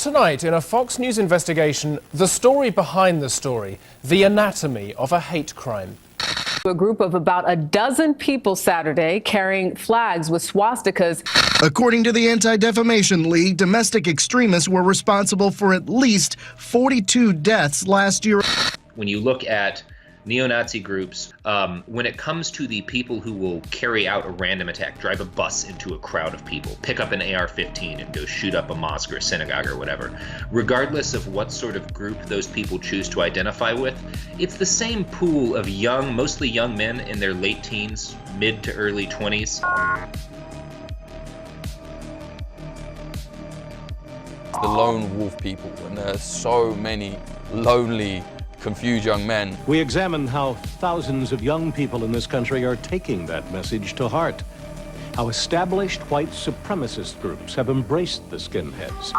Tonight, in a Fox News investigation, the story behind the story, the anatomy of a hate crime. A group of about a dozen people Saturday carrying flags with swastikas. According to the Anti-Defamation League, domestic extremists were responsible for at least 42 deaths last year. When you look at neo-Nazi groups, when it comes to the people who will carry out a random attack, drive a bus into a crowd of people, pick up an AR-15 and go shoot up a mosque or a synagogue or whatever, regardless of what sort of group those people choose to identify with, it's the same pool of young, mostly young men in their late teens, mid to early 20s. The lone wolf people, and there are so many lonely, confused young men. We examine how thousands of young people in this country are taking that message to heart. How established white supremacist groups have embraced the skinheads.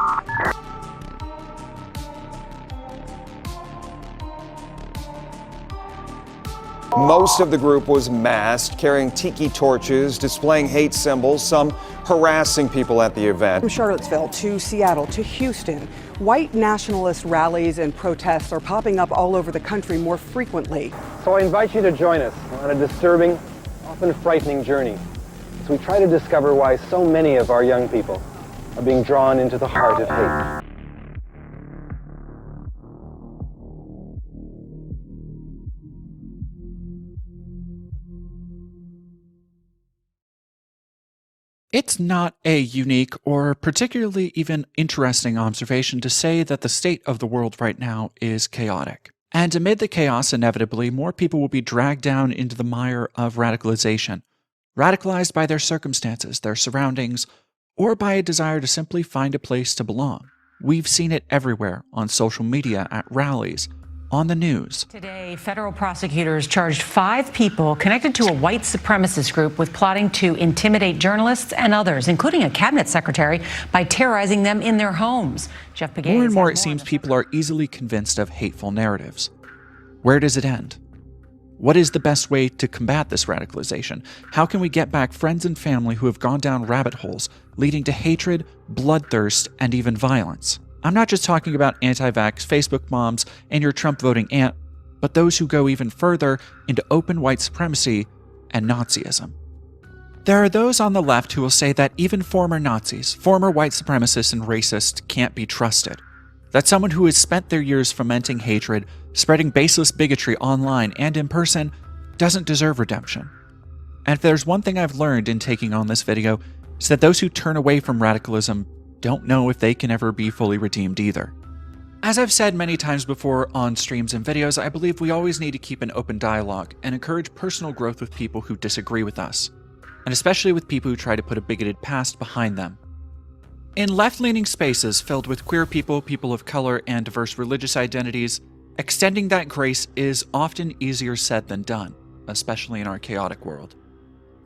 Most of the group was masked, carrying tiki torches, displaying hate symbols, some harassing people at the event. From Charlottesville to Seattle to Houston, white nationalist rallies and protests are popping up all over the country more frequently. So I invite you to join us on a disturbing, often frightening journey as we try to discover why so many of our young people are being drawn into the heart of hate. It's not a unique or particularly even interesting observation to say that the state of the world right now is chaotic. And amid the chaos, inevitably, more people will be dragged down into the mire of radicalization, radicalized by their circumstances, their surroundings, or by a desire to simply find a place to belong. We've seen it everywhere, on social media, at rallies, on the news. Today, federal prosecutors charged 5 people connected to a white supremacist group with plotting to intimidate journalists and others, including a cabinet secretary, by terrorizing them in their homes. Jeff Pegues. More and more, it seems people are easily convinced of hateful narratives. Where does it end? What is the best way to combat this radicalization? How can we get back friends and family who have gone down rabbit holes, leading to hatred, bloodthirst, and even violence? I'm not just talking about anti-vax Facebook moms and your Trump-voting aunt, but those who go even further into open white supremacy and Nazism. There are those on the left who will say that even former Nazis, former white supremacists and racists can't be trusted. That someone who has spent their years fomenting hatred, spreading baseless bigotry online and in person, doesn't deserve redemption. And if there's one thing I've learned in taking on this video, it's that those who turn away from radicalism don't know if they can ever be fully redeemed either. As I've said many times before on streams and videos, I believe we always need to keep an open dialogue and encourage personal growth with people who disagree with us, and especially with people who try to put a bigoted past behind them. In left-leaning spaces filled with queer people, people of color, and diverse religious identities, extending that grace is often easier said than done, especially in our chaotic world.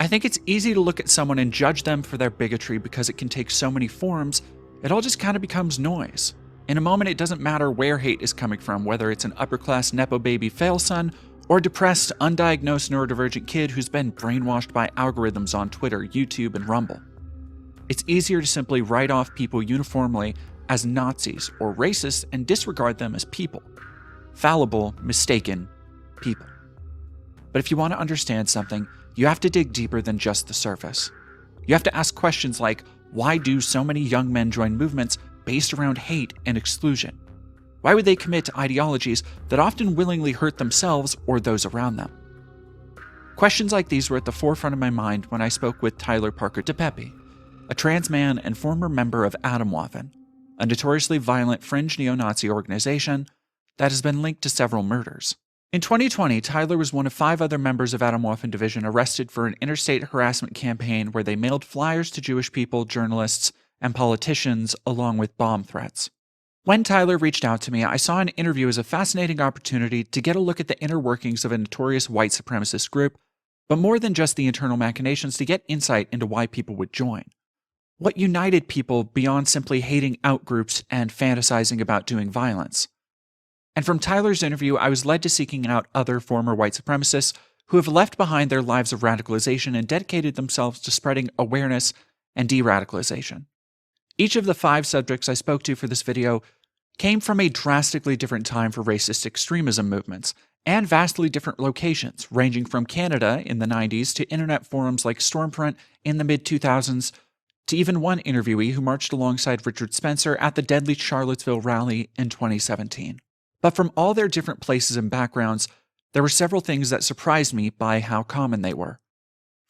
I think it's easy to look at someone and judge them for their bigotry because it can take so many forms, it all just kind of becomes noise. In a moment, it doesn't matter where hate is coming from, whether it's an upper-class Nepo baby fail-son or a depressed, undiagnosed neurodivergent kid who's been brainwashed by algorithms on Twitter, YouTube, and Rumble. It's easier to simply write off people uniformly as Nazis or racists and disregard them as people. Fallible, mistaken people. But if you want to understand something, you have to dig deeper than just the surface. You have to ask questions like, why do so many young men join movements based around hate and exclusion? Why would they commit to ideologies that often willingly hurt themselves or those around them? Questions like these were at the forefront of my mind when I spoke with Tyler Parker DePepe, a trans man and former member of Atomwaffen, a notoriously violent fringe neo-Nazi organization that has been linked to several murders. In 2020, Tyler was one of 5 other members of Atomwaffen Division arrested for an interstate harassment campaign where they mailed flyers to Jewish people, journalists, and politicians along with bomb threats. When Tyler reached out to me, I saw an interview as a fascinating opportunity to get a look at the inner workings of a notorious white supremacist group, but more than just the internal machinations, to get insight into why people would join. What united people beyond simply hating out groups and fantasizing about doing violence? And from Tyler's interview, I was led to seeking out other former white supremacists who have left behind their lives of radicalization and dedicated themselves to spreading awareness and de-radicalization. Each of the 5 subjects I spoke to for this video came from a drastically different time for racist extremism movements, and vastly different locations, ranging from Canada in the 90s to internet forums like Stormfront in the mid-2000s, to even one interviewee who marched alongside Richard Spencer at the deadly Charlottesville rally in 2017. But from all their different places and backgrounds, there were several things that surprised me by how common they were.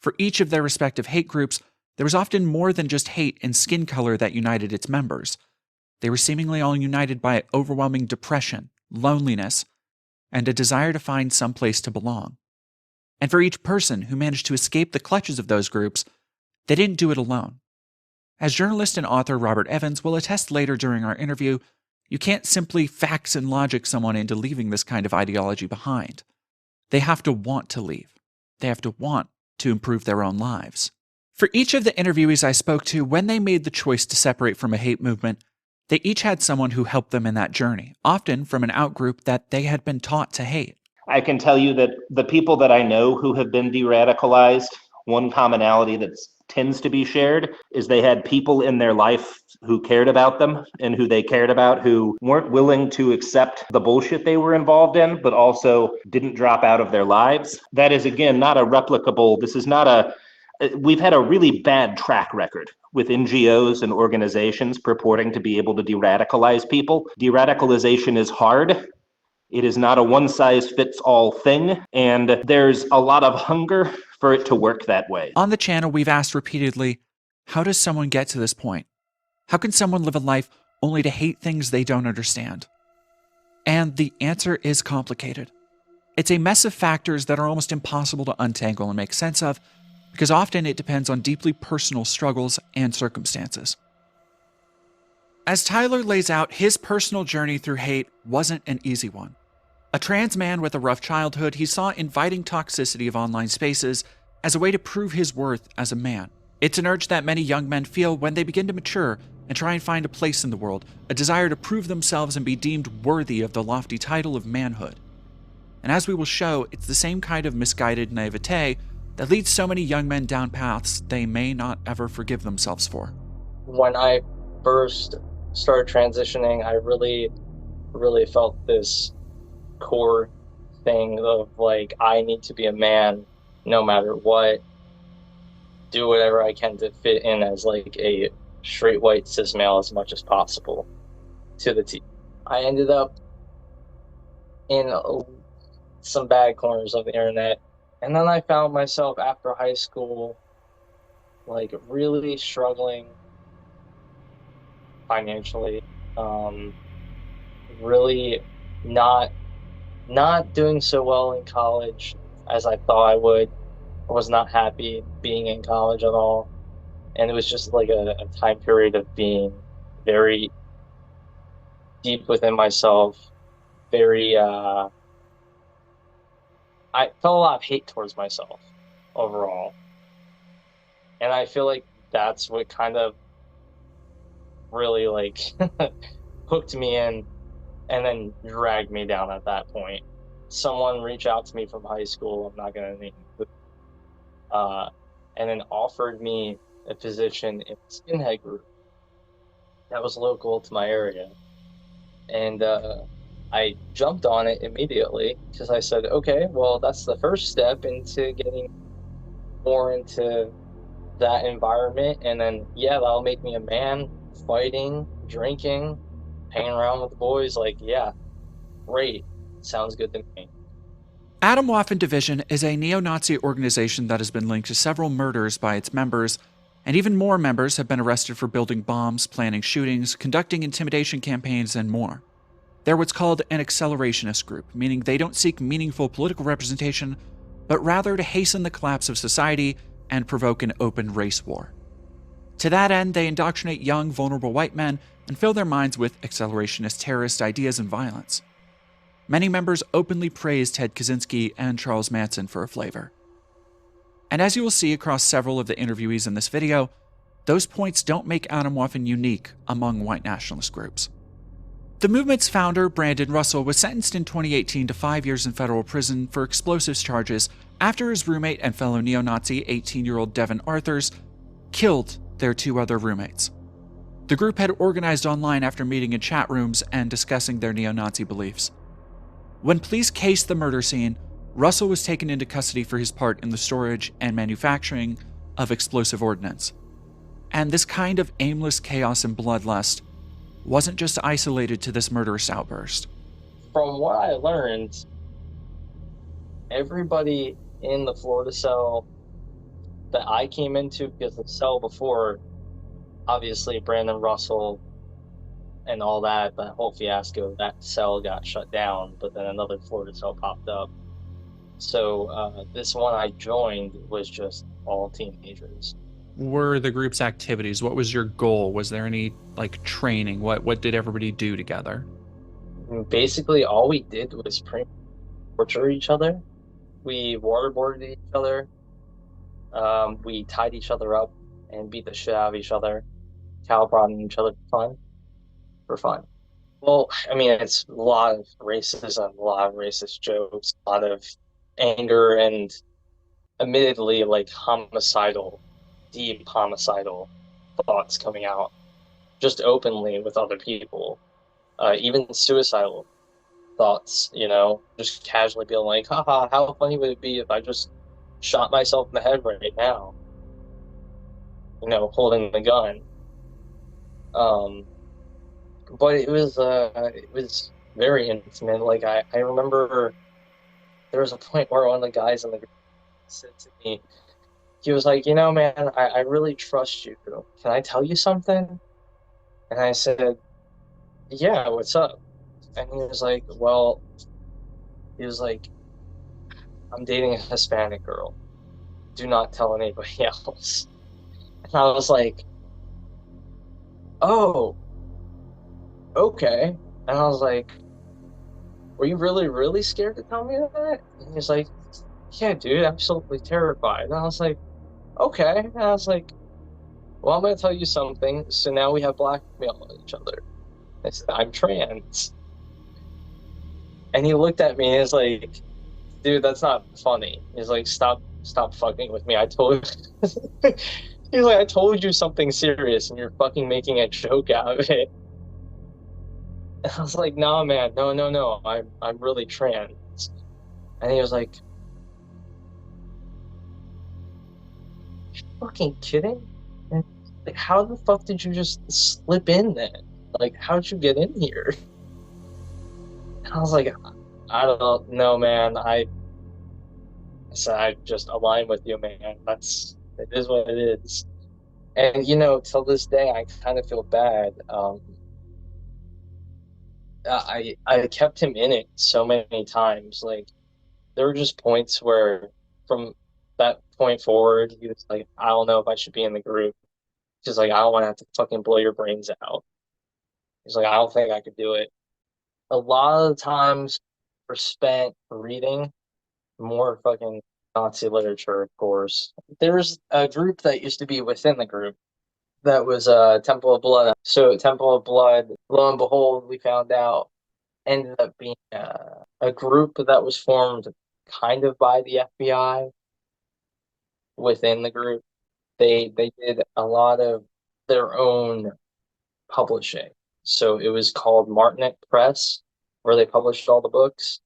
For each of their respective hate groups, there was often more than just hate and skin color that united its members. They were seemingly all united by overwhelming depression, loneliness, and a desire to find some place to belong. And for each person who managed to escape the clutches of those groups, they didn't do it alone. As journalist and author Robert Evans will attest later during our interview, you can't simply facts and logic someone into leaving this kind of ideology behind. They have to want to leave. They have to want to improve their own lives. For each of the interviewees I spoke to, when they made the choice to separate from a hate movement, they each had someone who helped them in that journey, often from an outgroup that they had been taught to hate. I can tell you that the people that I know who have been de-radicalized, one commonality that tends to be shared is they had people in their life who cared about them and who they cared about who weren't willing to accept the bullshit they were involved in, but also didn't drop out of their lives. That is, again, not a replicable, this is not a, we've had a really bad track record with NGOs and organizations purporting to be able to de-radicalize people. De-radicalization is hard. It is not a one-size-fits-all thing, and there's a lot of hunger for it to work that way. On the channel, we've asked repeatedly, how does someone get to this point? How can someone live a life only to hate things they don't understand? And the answer is complicated. It's a mess of factors that are almost impossible to untangle and make sense of, because often it depends on deeply personal struggles and circumstances. As Tyler lays out, his personal journey through hate wasn't an easy one. A trans man with a rough childhood, he saw inviting toxicity of online spaces as a way to prove his worth as a man. It's an urge that many young men feel when they begin to mature and try and find a place in the world, a desire to prove themselves and be deemed worthy of the lofty title of manhood. And as we will show, it's the same kind of misguided naivete that leads so many young men down paths they may not ever forgive themselves for. When I first started transitioning, I really felt this core thing of like, I need to be a man no matter what, do whatever I can to fit in as like a straight white cis male as much as possible to the T. I ended up in some bad corners of the internet. And then I found myself after high school, like really struggling financially, really not doing so well in college as I thought I would. I was not happy being in college at all. And it was just like a time period of being very deep within myself, very, I felt a lot of hate towards myself overall. And I feel like that's what kind of really like hooked me in and then dragged me down at that point. Someone reached out to me from high school, I'm not going to name it, and then offered me a position in a skinhead group that was local to my area. And I jumped on it immediately because I said, okay, well, that's the first step into getting more into that environment. And then, yeah, that'll make me a man, fighting, drinking, hanging around with the boys. Like, yeah, great. Sounds good to me. Atomwaffen Division is a neo-Nazi organization that has been linked to several murders by its members, and even more members have been arrested for building bombs, planning shootings, conducting intimidation campaigns, and more. They're what's called an accelerationist group, meaning they don't seek meaningful political representation, but rather to hasten the collapse of society and provoke an open race war. To that end, they indoctrinate young, vulnerable white men and fill their minds with accelerationist terrorist ideas and violence. Many members openly praised Ted Kaczynski and Charles Manson for a flavor. And as you will see across several of the interviewees in this video, those points don't make Atomwaffen unique among white nationalist groups. The movement's founder, Brandon Russell, was sentenced in 2018 to 5 years in federal prison for explosives charges after his roommate and fellow neo-Nazi 18-year-old Devin Arthurs killed their 2 other roommates. The group had organized online after meeting in chat rooms and discussing their neo-Nazi beliefs. When police cased the murder scene, Russell was taken into custody for his part in the storage and manufacturing of explosive ordnance. And this kind of aimless chaos and bloodlust wasn't just isolated to this murderous outburst. From what I learned, everybody in the Florida cell that I came into, because the cell before, obviously Brandon Russell and all that whole fiasco, that cell got shut down, but then another Florida cell popped up. So this one I joined was just all teenagers. Were the group's activities? What was your goal? Was there any training? What did everybody do together? Basically, all we did was torture each other. We waterboarded each other. We tied each other up and beat the shit out of each other, cattle prodding each other for fun. Well, I mean, it's a lot of racism, a lot of racist jokes, a lot of anger, and admittedly, deep homicidal thoughts coming out just openly with other people. Even suicidal thoughts, just casually being like, haha, how funny would it be if I just shot myself in the head right now? Holding the gun. But it was very intimate. I remember there was a point where one of the guys in the group said to me, he was like, man, I really trust you. Can I tell you something? And I said, yeah, what's up? And he was like, I'm dating a Hispanic girl. Do not tell anybody else. And I was like, oh, okay. And I was like, were you really, really scared to tell me that? And he was like, yeah, dude, absolutely terrified. And I was like, okay. And I was like, well, I'm going to tell you something. So now we have blackmail on each other. I said, I'm trans. And he looked at me and he's like, dude, that's not funny. He's like, stop fucking with me. He's like, I told you something serious and you're fucking making a joke out of it. And I was like, nah, man, no. I'm really trans. And he was like, you fucking kidding? And how the fuck did you just slip in then? How'd you get in here? And I was like, I don't know, man. I said, I just align with you, man. It is what it is. And, till this day, I kind of feel bad. I kept him in it so many times. There were just points where from that point forward, he was like, I don't know if I should be in the group. He's like, I don't want to have to fucking blow your brains out. He's like, I don't think I could do it. A lot of the times were spent reading more fucking Nazi literature, of course. There was a group that used to be within the group that was Temple of Blood. So Temple of Blood, lo and behold, we found out, ended up being a group that was formed kind of by the FBI within the group. They did a lot of their own publishing. So it was called Martinet Press, where they published all the books.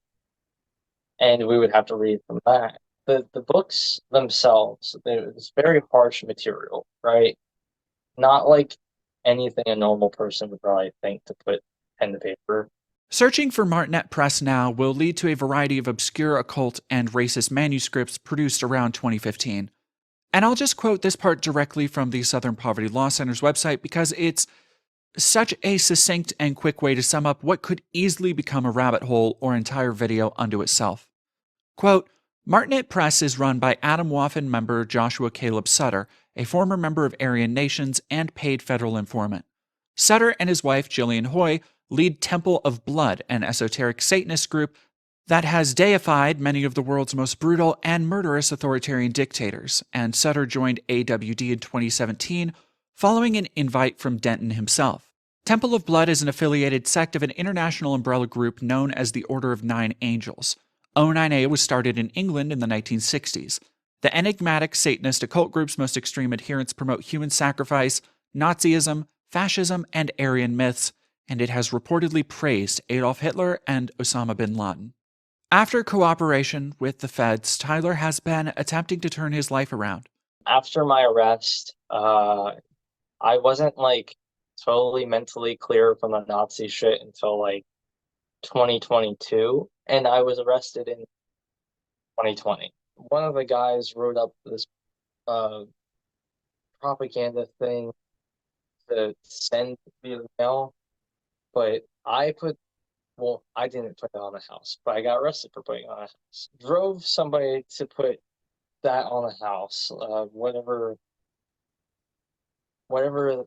And we would have to read from that. The books themselves, it was very harsh material, right? Not like anything a normal person would probably think to put pen to paper. Searching for Martinet Press now will lead to a variety of obscure occult and racist manuscripts produced around 2015. And I'll just quote this part directly from the Southern Poverty Law Center's website because it's such a succinct and quick way to sum up what could easily become a rabbit hole or entire video unto itself. Quote, Martinet Press is run by Atomwaffen member Joshua Caleb Sutter, a former member of Aryan Nations and paid federal informant. Sutter and his wife Jillian Hoy lead Temple of Blood, an esoteric Satanist group that has deified many of the world's most brutal and murderous authoritarian dictators, and Sutter joined AWD in 2017 following an invite from Denton himself. Temple of Blood is an affiliated sect of an international umbrella group known as the Order of Nine Angels. O9A was started in England in the 1960s. The enigmatic Satanist occult group's most extreme adherents promote human sacrifice, Nazism, fascism, and Aryan myths, and it has reportedly praised Adolf Hitler and Osama bin Laden. After cooperation with the feds, Tyler has been attempting to turn his life around. After my arrest, I wasn't like totally mentally clear from the Nazi shit until like 2022, and I was arrested in 2020. One of the guys wrote up this propaganda thing to send via mail, but I didn't put it on the house, but I got arrested for putting it on the house. Drove somebody to put that on the house, whatever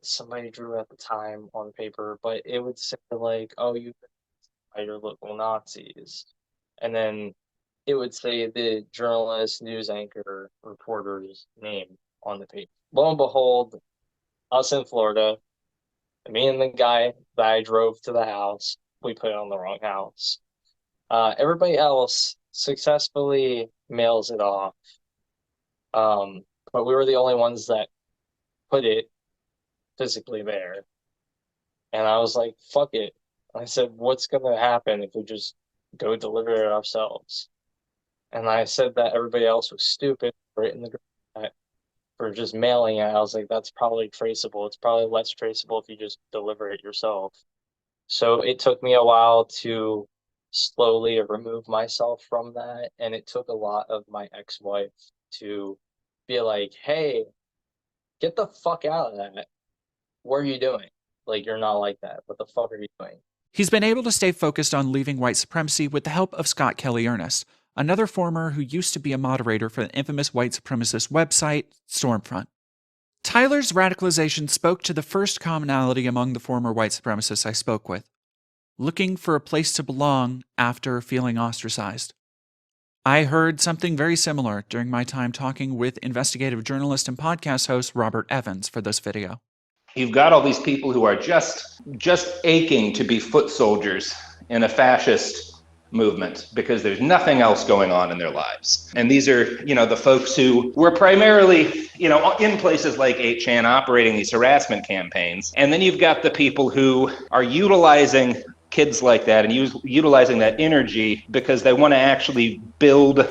somebody drew at the time on paper, but it would say like, oh, you by your local Nazis. And then it would say the journalist, news anchor, reporter's name on the paper. Lo and behold, us in Florida, me and the guy that I drove to the house, we put it on the wrong house. Everybody else successfully mails it off. But we were the only ones that put it physically there. And I was like, fuck it. I said, what's going to happen if we just go deliver it ourselves? And I said that everybody else was stupid for it in the group for just mailing it. I was like, that's probably traceable. It's probably less traceable if you just deliver it yourself. So it took me a while to slowly remove myself from that. And it took a lot of my ex-wife to be like, hey, get the fuck out of that. What are you doing? Like, you're not like that. What the fuck are you doing? He's been able to stay focused on leaving white supremacy with the help of Scott Kelly Ernest, another former who used to be a moderator for the infamous white supremacist website, Stormfront. Tyler's radicalization spoke to the first commonality among the former white supremacists I spoke with: looking for a place to belong after feeling ostracized. I heard something very similar during my time talking with investigative journalist and podcast host Robert Evans for this video. You've got all these people who are just aching to be foot soldiers in a fascist movement because there's nothing else going on in their lives. And these are, the folks who were primarily, in places like 8chan operating these harassment campaigns. And then you've got the people who are utilizing kids like that and utilizing that energy because they want to actually build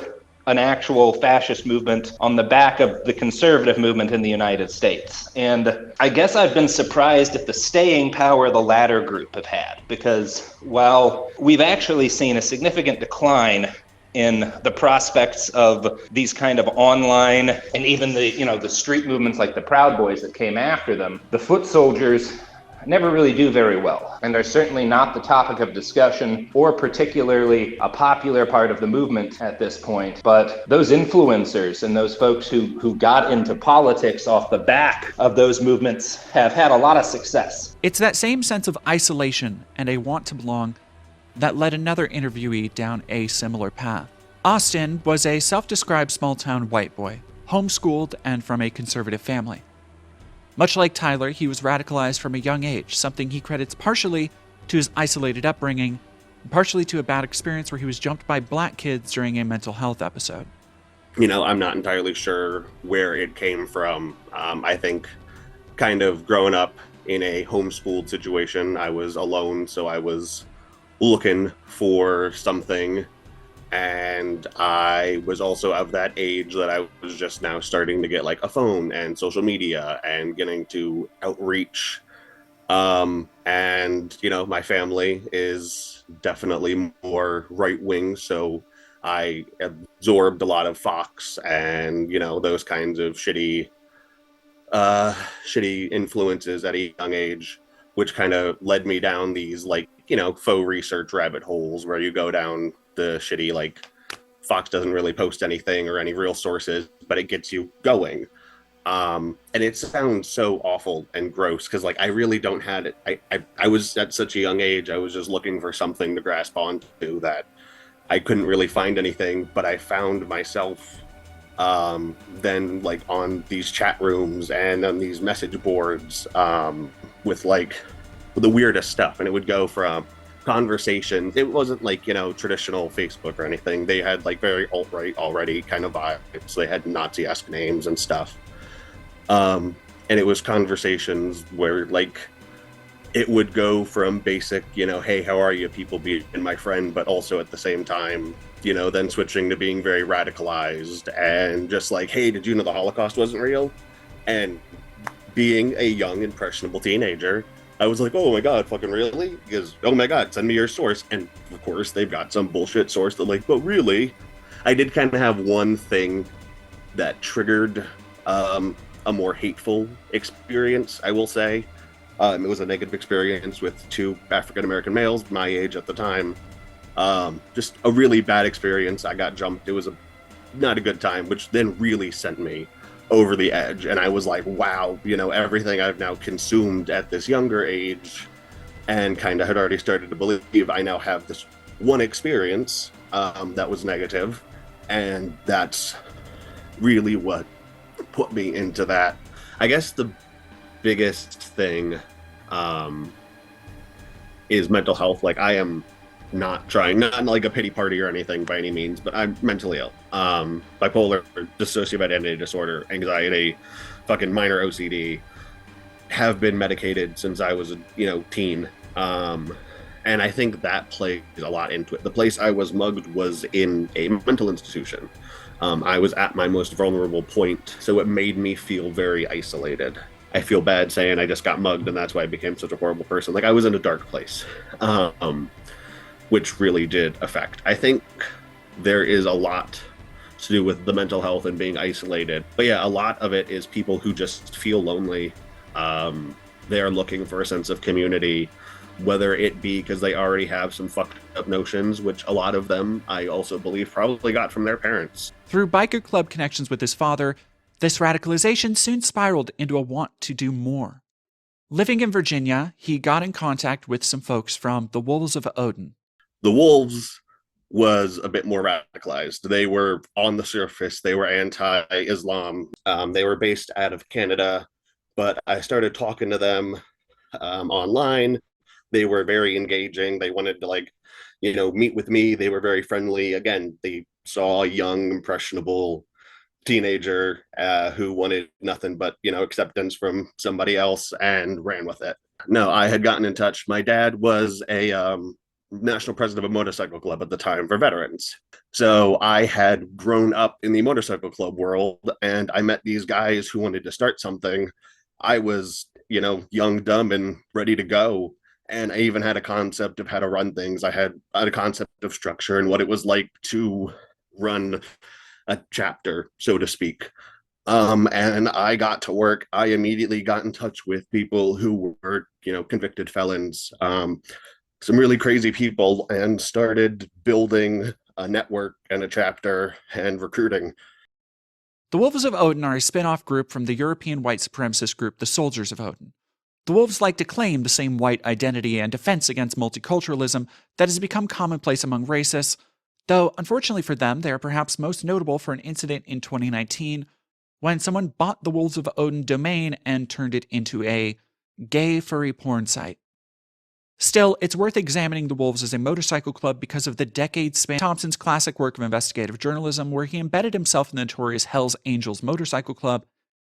an actual fascist movement on the back of the conservative movement in the United States. And I guess I've been surprised at the staying power the latter group have had, because while we've actually seen a significant decline in the prospects of these kind of online and even the street movements like the Proud Boys that came after them, the foot soldiers never really do very well, and are certainly not the topic of discussion or particularly a popular part of the movement at this point. But those influencers and those folks who got into politics off the back of those movements have had a lot of success. It's that same sense of isolation and a want to belong that led another interviewee down a similar path. Austin was a self-described small-town white boy, homeschooled and from a conservative family. Much like Tyler, he was radicalized from a young age, something he credits partially to his isolated upbringing, and partially to a bad experience where he was jumped by black kids during a mental health episode. I'm not entirely sure where it came from. I think kind of growing up in a homeschooled situation, I was alone, so I was looking for something. And I was also of that age that I was just now starting to get like a phone and social media and getting to outreach. And, my family is definitely more right wing. So I absorbed a lot of Fox and, those kinds of shitty influences at a young age, which kind of led me down these faux research rabbit holes where you go down the shitty, Fox doesn't really post anything or any real sources, but it gets you going. And it sounds so awful and gross because I really don't have it. I was at such a young age, I was just looking for something to grasp onto that I couldn't really find anything, but I found myself then on these chat rooms and on these message boards with the weirdest stuff. And it would go from conversations. It wasn't traditional Facebook or anything. They had very alt-right already kind of vibes. So they had Nazi-esque names and stuff. And it was conversations where it would go from basic, hey, how are you, people being my friend, but also at the same time, then switching to being very radicalized and just like, hey, did you know the Holocaust wasn't real? And being a young, impressionable teenager, I was like, oh my God, fucking really? Because, oh my God, send me your source. And of course, they've got some bullshit source that like, but really? I did kind of have one thing that triggered a more hateful experience, I will say. It was a negative experience with 2 African-American males, my age at the time. Just a really bad experience. I got jumped. It was not a good time, which then really sent me over the edge. And I was like, wow, everything I've now consumed at this younger age and kind of had already started to believe I now have this one experience that was negative. And that's really what put me into that. I guess the biggest thing is mental health. Like, I am not like a pity party or anything by any means, but I'm mentally ill. Bipolar, dissociative identity disorder, anxiety, fucking minor OCD, have been medicated since I was a teen. And I think that plays a lot into it. The place I was mugged was in a mental institution. I was at my most vulnerable point, so it made me feel very isolated. I feel bad saying I just got mugged and that's why I became such a horrible person. Like, I was in a dark place, which really did affect. I think there is a lot to do with the mental health and being isolated. But yeah, a lot of it is people who just feel lonely. They are looking for a sense of community, whether it be because they already have some fucked up notions, which a lot of them, I also believe, probably got from their parents. Through biker club connections with his father, this radicalization soon spiraled into a want to do more. Living in Virginia, he got in contact with some folks from the Wolves of Odin. The Wolves was a bit more radicalized. They were, on the surface, they were anti-Islam. They were based out of Canada, but I started talking to them online. They were very engaging. They wanted to meet with me. They were very friendly. Again, they saw a young, impressionable teenager who wanted nothing but, acceptance from somebody else and ran with it. No, I had gotten in touch. My dad was a national president of a motorcycle club at the time for veterans. So I had grown up in the motorcycle club world and I met these guys who wanted to start something. I was, young, dumb, and ready to go. And I even had a concept of how to run things. I had a concept of structure and what it was like to run a chapter, so to speak. And I got to work. I immediately got in touch with people who were, convicted felons, some really crazy people, and started building a network and a chapter and recruiting. The Wolves of Odin are a spin-off group from the European white supremacist group, the Soldiers of Odin. The Wolves like to claim the same white identity and defense against multiculturalism that has become commonplace among racists, though unfortunately for them, they are perhaps most notable for an incident in 2019 when someone bought the Wolves of Odin domain and turned it into a gay furry porn site. Still, it's worth examining the Wolves as a motorcycle club because of the decades span Thompson's classic work of investigative journalism, where he embedded himself in the notorious Hells Angels motorcycle club.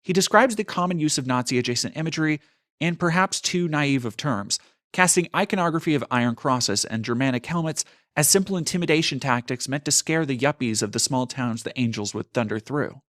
He describes the common use of Nazi-adjacent imagery in perhaps too naive of terms, casting iconography of iron crosses and Germanic helmets as simple intimidation tactics meant to scare the yuppies of the small towns the Angels would thunder through.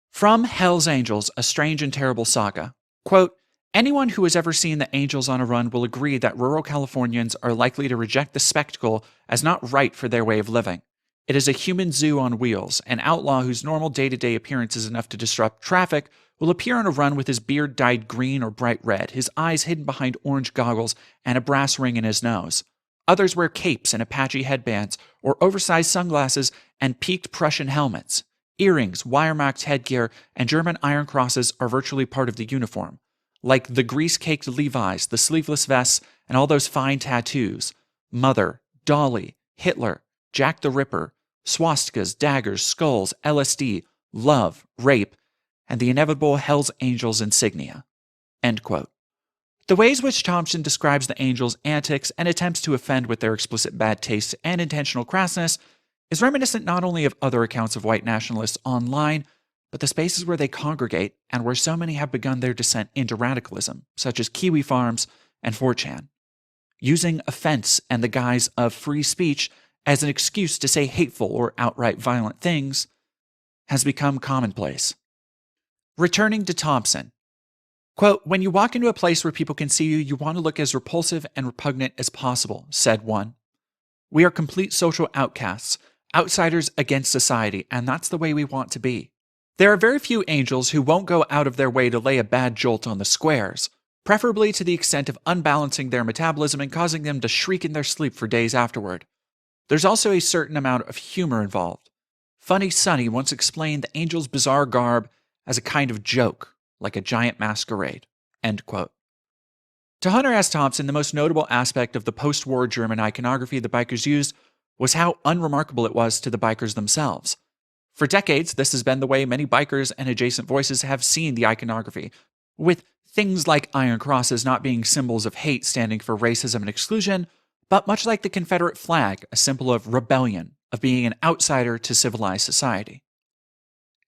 From Hells Angels, a strange and terrible saga. Quote, anyone who has ever seen the Angels on a run will agree that rural Californians are likely to reject the spectacle as not right for their way of living. It is a human zoo on wheels. An outlaw whose normal day-to-day appearance is enough to disrupt traffic will appear on a run with his beard dyed green or bright red, his eyes hidden behind orange goggles, and a brass ring in his nose. Others wear capes and Apache headbands, or oversized sunglasses and peaked Prussian helmets. Earrings, wire-marked headgear, and German iron crosses are virtually part of the uniform. Like the grease-caked Levi's, the sleeveless vests, and all those fine tattoos. Mother, Dolly, Hitler, Jack the Ripper, swastikas, daggers, skulls, LSD, love, rape, and the inevitable Hells Angels insignia. End quote. The ways which Thompson describes the Angels' antics and attempts to offend with their explicit bad taste and intentional crassness is reminiscent not only of other accounts of white nationalists online, but the spaces where they congregate and where so many have begun their descent into radicalism, such as Kiwi Farms and 4chan. Using offense and the guise of free speech as an excuse to say hateful or outright violent things has become commonplace. Returning to Thompson, quote, "When you walk into a place where people can see you, you want to look as repulsive and repugnant as possible," said one. "We are complete social outcasts, outsiders against society, and that's the way we want to be. There are very few angels who won't go out of their way to lay a bad jolt on the squares, preferably to the extent of unbalancing their metabolism and causing them to shriek in their sleep for days afterward. There's also a certain amount of humor involved. Funny Sonny once explained the angel's bizarre garb as a kind of joke, like a giant masquerade." End quote. To Hunter S. Thompson, the most notable aspect of the post-war German iconography the bikers used was how unremarkable it was to the bikers themselves. For decades, this has been the way many bikers and adjacent voices have seen the iconography, with things like iron crosses not being symbols of hate standing for racism and exclusion, but much like the Confederate flag, a symbol of rebellion, of being an outsider to civilized society.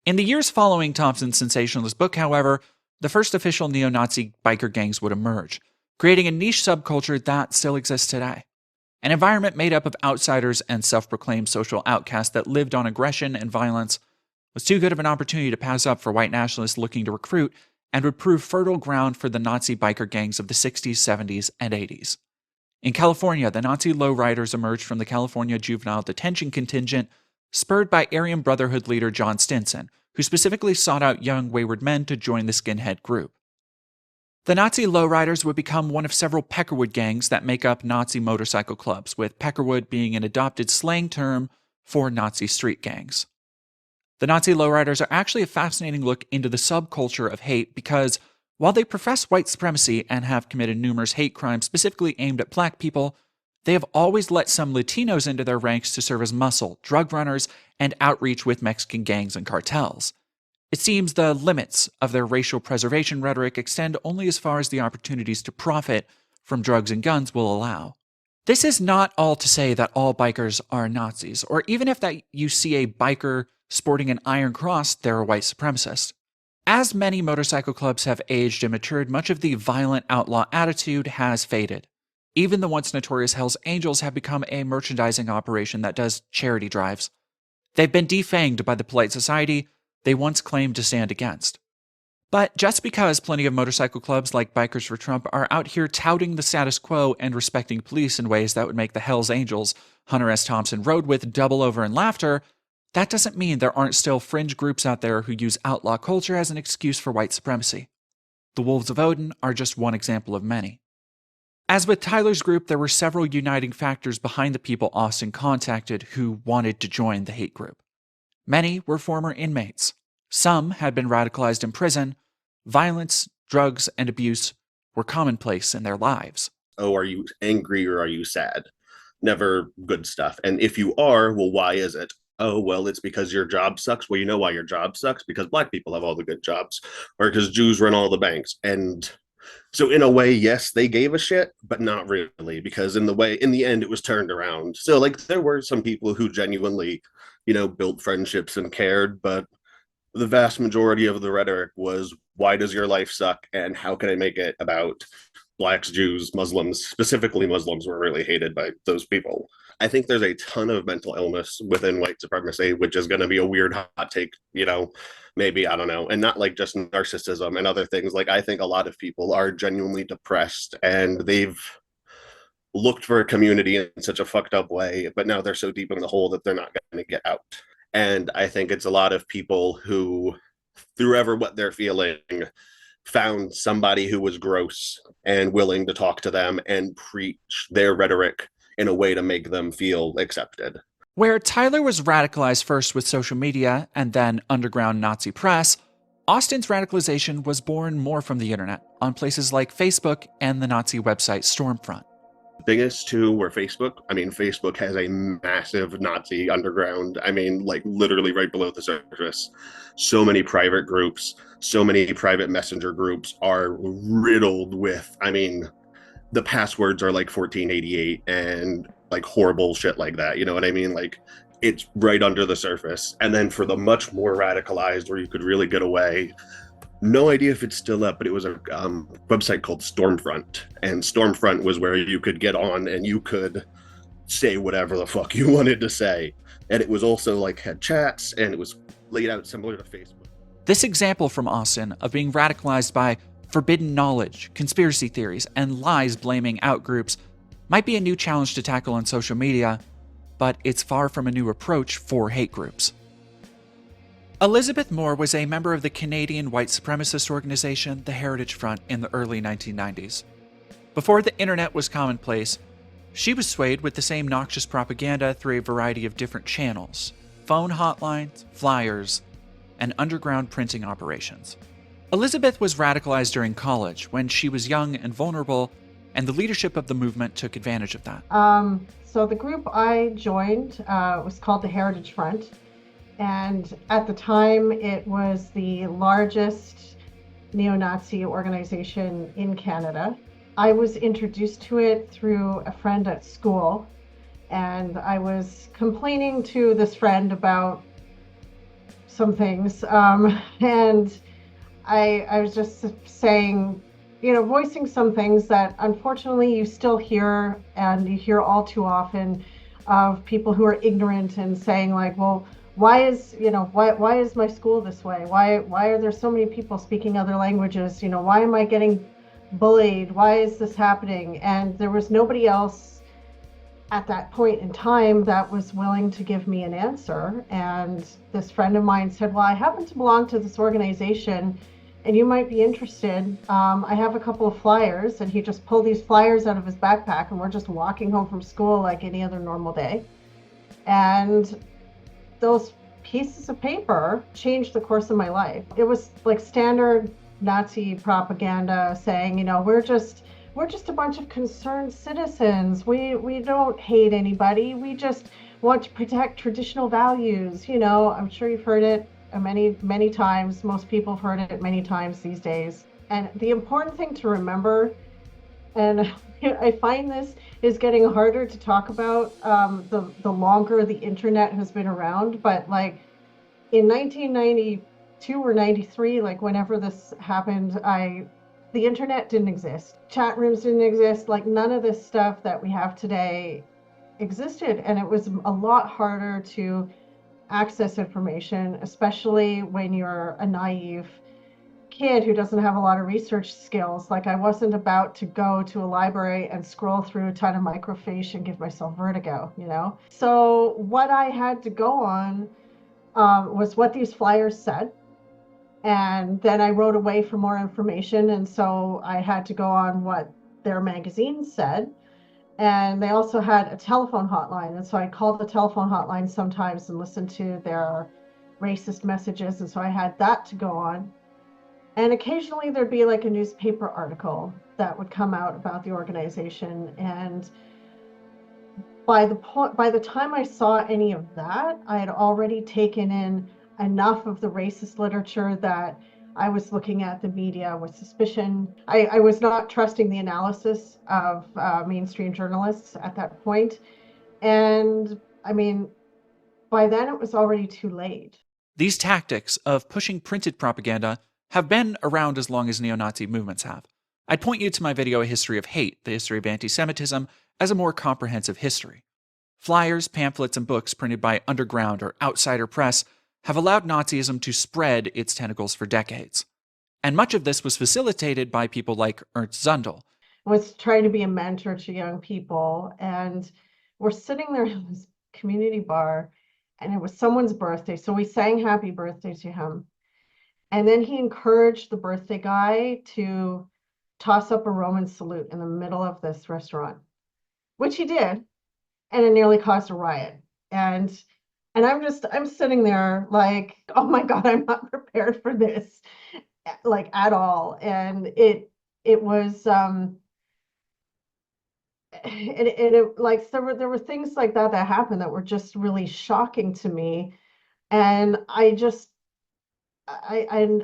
In the years following Thompson's sensationalist book, however, the first official neo-Nazi biker gangs would emerge, creating a niche subculture that still exists today. An environment made up of outsiders and self-proclaimed social outcasts that lived on aggression and violence was too good of an opportunity to pass up for white nationalists looking to recruit, and would prove fertile ground for the Nazi biker gangs of the 60s, 70s, and 80s. In California, the Nazi lowriders emerged from the California Juvenile Detention Contingent, spurred by Aryan Brotherhood leader John Stinson, who specifically sought out young wayward men to join the skinhead group. The Nazi lowriders would become one of several Peckerwood gangs that make up Nazi motorcycle clubs, with Peckerwood being an adopted slang term for Nazi street gangs. The Nazi lowriders are actually a fascinating look into the subculture of hate because, while they profess white supremacy and have committed numerous hate crimes specifically aimed at black people, they have always let some Latinos into their ranks to serve as muscle, drug runners, and outreach with Mexican gangs and cartels. It seems the limits of their racial preservation rhetoric extend only as far as the opportunities to profit from drugs and guns will allow. This is not all to say that all bikers are Nazis, or even if that you see a biker sporting an iron cross, they're a white supremacist. As many motorcycle clubs have aged and matured, much of the violent outlaw attitude has faded. Even the once notorious Hells Angels have become a merchandising operation that does charity drives. They've been defanged by the polite society they once claimed to stand against. But just because plenty of motorcycle clubs like Bikers for Trump are out here touting the status quo and respecting police in ways that would make the Hells Angels Hunter S. Thompson rode with double over in laughter, that doesn't mean there aren't still fringe groups out there who use outlaw culture as an excuse for white supremacy. The Wolves of Odin are just one example of many. As with Tyler's group, there were several uniting factors behind the people Austin contacted who wanted to join the hate group. Many were former inmates. Some had been radicalized in prison. Violence, drugs, and abuse were commonplace in their lives. Oh, are you angry or are you sad? Never good stuff. And if you are, well, why is it? Oh, well, it's because your job sucks. Well, you know why your job sucks? Because black people have all the good jobs, or because Jews run all the banks. And so in a way, yes, they gave a shit, but not really, because in the end, it was turned around. So like there were some people who genuinely, built friendships and cared, but the vast majority of the rhetoric was, why does your life suck? And how can I make it about blacks, Jews, Muslims? Specifically, Muslims were really hated by those people. I think there's a ton of mental illness within white supremacy, which is going to be a weird hot take, maybe, I don't know. And not like just narcissism and other things. Like, I think a lot of people are genuinely depressed and they've looked for a community in such a fucked up way, but now they're so deep in the hole that they're not going to get out. And I think it's a lot of people who, through ever what they're feeling, found somebody who was gross and willing to talk to them and preach their rhetoric in a way to make them feel accepted. Where Tyler was radicalized first with social media and then underground Nazi press, Austin's radicalization was born more from the internet, on places like Facebook and the Nazi website Stormfront. Biggest two were Facebook. Facebook has a massive Nazi underground. Literally right below the surface. So many private groups, so many private messenger groups are riddled with, the passwords are like 1488 and like horrible shit like that. You know what I mean? Like, it's right under the surface. And then for the much more radicalized, where you could really get away, No idea if it's still up, but it was a website called Stormfront, and Stormfront was where you could get on and you could say whatever the fuck you wanted to say. And it was also like had chats, and it was laid out similar to Facebook. This example from Austin of being radicalized by forbidden knowledge, conspiracy theories, and lies blaming out groups might be a new challenge to tackle on social media, but it's far from a new approach for hate groups. Elizabeth Moore was a member of the Canadian white supremacist organization, the Heritage Front, in the early 1990s. Before the internet was commonplace, she was swayed with the same noxious propaganda through a variety of different channels, phone hotlines, flyers, and underground printing operations. Elizabeth was radicalized during college when she was young and vulnerable, and the leadership of the movement took advantage of that. So the group I joined was called the Heritage Front. And at the time, it was the largest neo-Nazi organization in Canada. I was introduced to it through a friend at school, and I was complaining to this friend about some things. And I was just saying, voicing some things that unfortunately you still hear, and you hear all too often, of people who are ignorant and saying like, well, why is my school this way? Why are there so many people speaking other languages? Why am I getting bullied? Why is this happening? And there was nobody else at that point in time that was willing to give me an answer. And this friend of mine said, well, I happen to belong to this organization and you might be interested. I have a couple of flyers. And he just pulled these flyers out of his backpack, and we're just walking home from school like any other normal day. And those pieces of paper changed the course of my life. It was like standard Nazi propaganda saying, we're just a bunch of concerned citizens. We don't hate anybody. We just want to protect traditional values. I'm sure you've heard it many, many times. Most people have heard it many times these days. And the important thing to remember, and I find this is getting harder to talk about the longer the internet has been around, but like in 1992 or 93, like whenever this happened, the internet didn't exist. Chat rooms didn't exist. Like none of this stuff that we have today existed. And it was a lot harder to access information, especially when you're a naive kid who doesn't have a lot of research skills. Like I wasn't about to go to a library and scroll through a ton of microfiche and give myself vertigo, So what I had to go on was what these flyers said. And then I wrote away for more information. And so I had to go on what their magazine said. And they also had a telephone hotline. And so I called the telephone hotline sometimes and listened to their racist messages. And so I had that to go on. And occasionally there'd be like a newspaper article that would come out about the organization. And by the time I saw any of that, I had already taken in enough of the racist literature that I was looking at the media with suspicion. I was not trusting the analysis of mainstream journalists at that point. And I mean, by then it was already too late. These tactics of pushing printed propaganda have been around as long as neo-Nazi movements have. I'd point you to my video, A History of Hate, the history of anti-Semitism, as a more comprehensive history. Flyers, pamphlets, and books printed by underground or outsider press have allowed Nazism to spread its tentacles for decades. And much of this was facilitated by people like Ernst Zundel. I was trying to be a mentor to young people, and we're sitting there in this community bar, and it was someone's birthday, so we sang happy birthday to him. And then he encouraged the birthday guy to toss up a Roman salute in the middle of this restaurant, which he did, and it nearly caused a riot. And I'm sitting there like, oh my God, I'm not prepared for this, like at all. And it was, like there were things like that happened that were just really shocking to me. And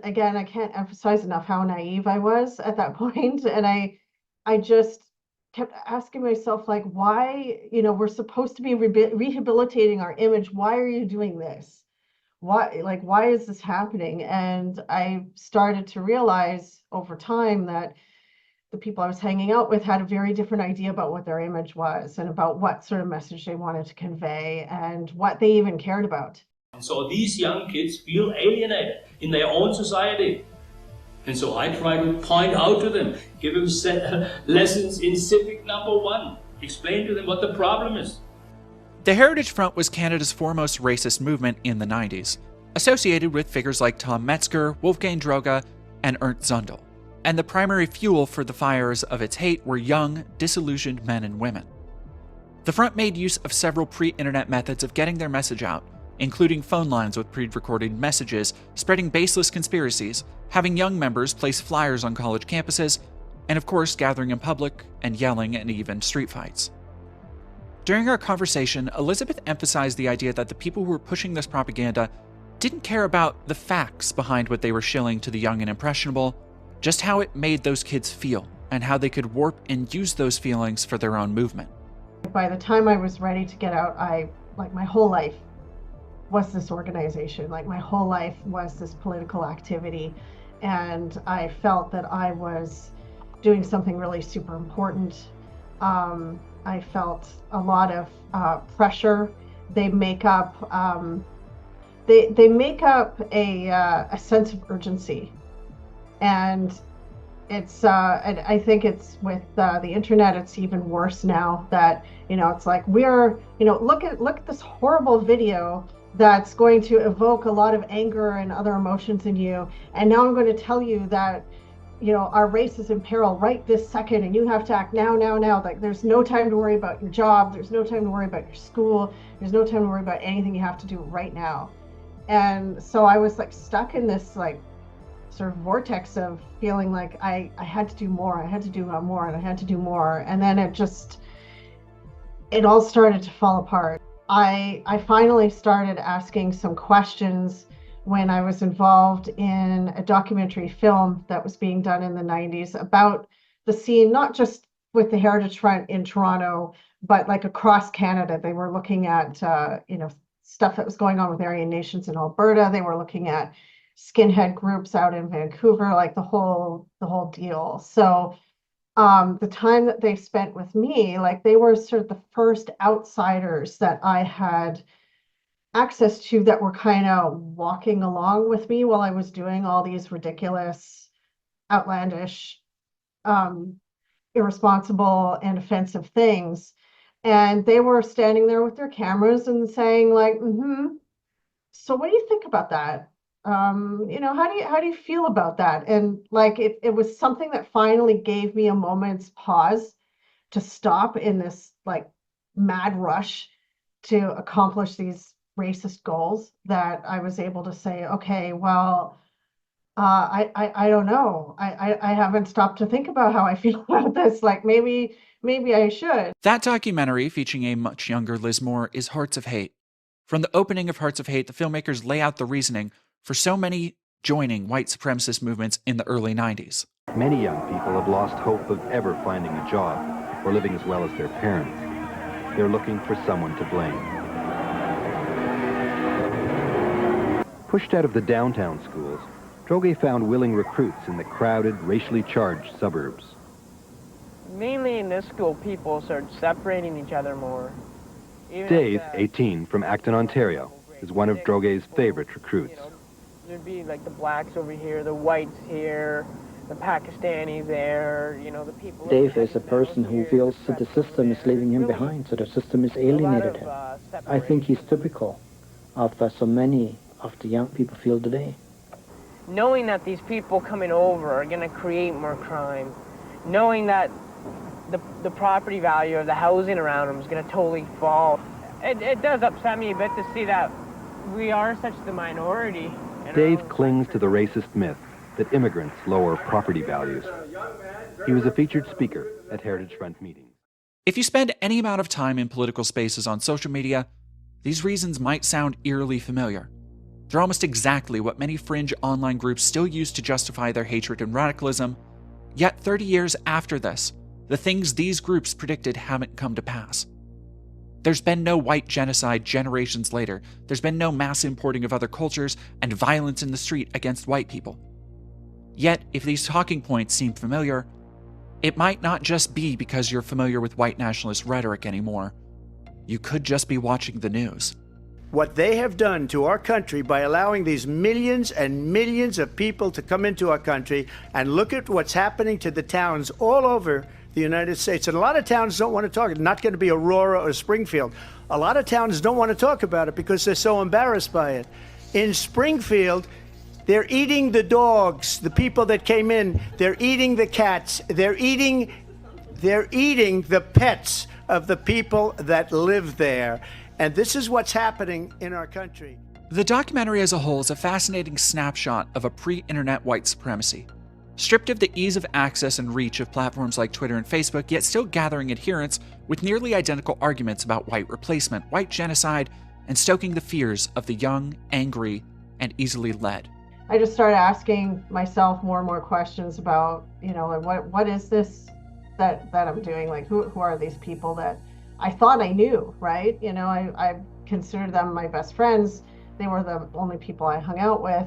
again, I can't emphasize enough how naive I was at that point. And I just kept asking myself, like, why, we're supposed to be rehabilitating our image. Why are you doing this? why is this happening? And I started to realize over time that the people I was hanging out with had a very different idea about what their image was and about what sort of message they wanted to convey and what they even cared about. And so these young kids feel alienated in their own society. And so I try to point out to them, give them lessons in civic number 1, explain to them what the problem is. The Heritage Front was Canada's foremost racist movement in the 90s, associated with figures like Tom Metzger, Wolfgang Droga, and Ernst Zundel. And the primary fuel for the fires of its hate were young, disillusioned men and women. The Front made use of several pre-internet methods of getting their message out, including phone lines with pre-recorded messages, spreading baseless conspiracies, having young members place flyers on college campuses, and of course gathering in public and yelling and even street fights. During our conversation, Elizabeth emphasized the idea that the people who were pushing this propaganda didn't care about the facts behind what they were shilling to the young and impressionable, just how it made those kids feel and how they could warp and use those feelings for their own movement. By the time I was ready to get out, my whole life was this organization. Like my whole life was this political activity. And I felt that I was doing something really super important. I felt a lot of pressure. They make up they make up a sense of urgency, and it's and I think it's with the internet, it's even worse now. That it's like we're look at this horrible video that's going to evoke a lot of anger and other emotions in you, and now I'm going to tell you that our race is in peril right this second, and you have to act now. Like there's no time to worry about your job, there's no time to worry about your school, there's no time to worry about anything. You have to do right now. And so I was like stuck in this like sort of vortex of feeling like I had to do more, and I had to do more, and then it all started to fall apart. I finally started asking some questions when I was involved in a documentary film that was being done in the 90s about the scene, not just with the Heritage Front in Toronto, but like across Canada. They were looking at, stuff that was going on with Aryan nations in Alberta. They were looking at skinhead groups out in Vancouver, like the whole deal. So the time that they spent with me, like they were sort of the first outsiders that I had access to that were kind of walking along with me while I was doing all these ridiculous, outlandish, irresponsible and offensive things. And they were standing there with their cameras and saying like, so what do you think about that? How do you feel about that? And like it was something that finally gave me a moment's pause to stop in this like mad rush to accomplish these racist goals, that I was able to say, okay, well, I don't know. I haven't stopped to think about how I feel about this. Like maybe I should. That documentary, featuring a much younger Liz Moore, is Hearts of Hate. From the opening of Hearts of Hate, the filmmakers lay out the reasoning for so many joining white supremacist movements in the early 90s. Many young people have lost hope of ever finding a job or living as well as their parents. They're looking for someone to blame. Pushed out of the downtown schools, Droge found willing recruits in the crowded, racially charged suburbs. Mainly in this school, people started separating each other more. Dave, 18, from Acton, Ontario, is one of Droge's favorite recruits. There'd be like the blacks over here, the whites here, the Pakistanis there, the people... Dave is a person who feels that the system is leaving him behind, so the system is alienated him. I think he's typical of so many of the young people feel today. Knowing that these people coming over are going to create more crime, knowing that the property value of the housing around them is going to totally fall, it does upset me a bit to see that we are such the minority. Dave clings to the racist myth that immigrants lower property values. He was a featured speaker at Heritage Front meetings. If you spend any amount of time in political spaces on social media, these reasons might sound eerily familiar. They're almost exactly what many fringe online groups still use to justify their hatred and radicalism. Yet 30 years after this, the things these groups predicted haven't come to pass. There's been no white genocide generations later. There's been no mass importing of other cultures and violence in the street against white people. Yet, if these talking points seem familiar, it might not just be because you're familiar with white nationalist rhetoric anymore. You could just be watching the news. What they have done to our country by allowing these millions and millions of people to come into our country, and look at what's happening to the towns all over the United States. And a lot of towns don't want to talk. It's not going to be Aurora or Springfield. A lot of towns don't want to talk about it because they're so embarrassed by it. In Springfield, they're eating the dogs, the people that came in. They're eating the cats. They're eating the pets of the people that live there. And this is what's happening in our country. The documentary as a whole is a fascinating snapshot of a pre-internet white supremacy. Stripped of the ease of access and reach of platforms like Twitter and Facebook, yet still gathering adherents with nearly identical arguments about white replacement, white genocide, and stoking the fears of the young, angry, and easily led. I just started asking myself more and more questions about, like what is this that I'm doing? Like who are these people that I thought I knew, right? I considered them my best friends. They were the only people I hung out with.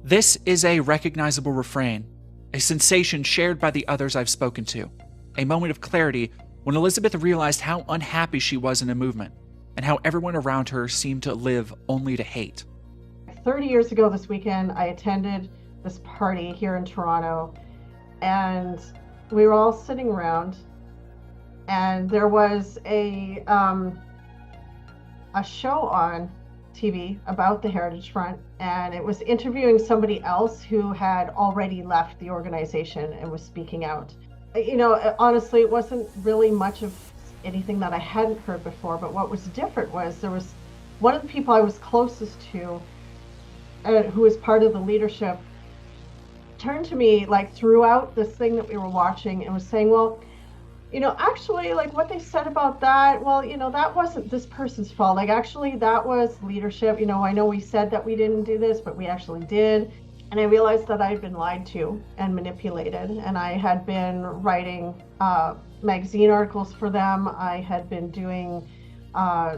This is a recognizable refrain, a sensation shared by the others I've spoken to, a moment of clarity when Elizabeth realized how unhappy she was in a movement and how everyone around her seemed to live only to hate. 30 years ago this weekend, I attended this party here in Toronto, and we were all sitting around, and there was a show on TV about the Heritage Front, and it was interviewing somebody else who had already left the organization and was speaking out. Honestly, it wasn't really much of anything that I hadn't heard before, but what was different was there was one of the people I was closest to, who was part of the leadership, turned to me like throughout this thing that we were watching and was saying, well, actually, like what they said about that, well, that wasn't this person's fault. Like, actually, that was leadership. I know we said that we didn't do this, but we actually did. And I realized that I had been lied to and manipulated. And I had been writing magazine articles for them. I had been doing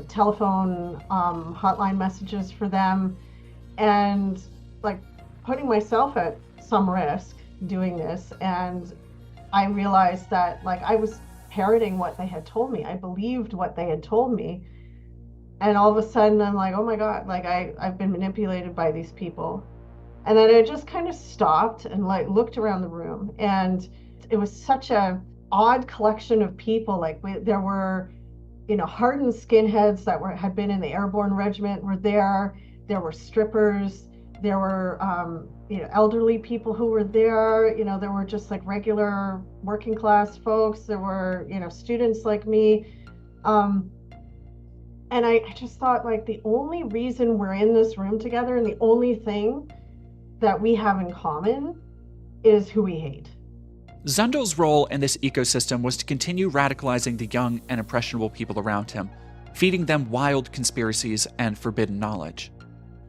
telephone hotline messages for them. And like putting myself at some risk doing this. And I realized that like I was parroting what they had told me. I believed what they had told me. And all of a sudden I'm like, oh my God, like I've been manipulated by these people. And then I just kind of stopped and like looked around the room, and it was such a odd collection of people. Like there were, hardened skinheads that had been in the airborne regiment were there. There were strippers. There were, elderly people who were there. There were just like regular working class folks. There were, students like me. And I just thought like the only reason we're in this room together and the only thing that we have in common is who we hate. Zundel's role in this ecosystem was to continue radicalizing the young and impressionable people around him, feeding them wild conspiracies and forbidden knowledge.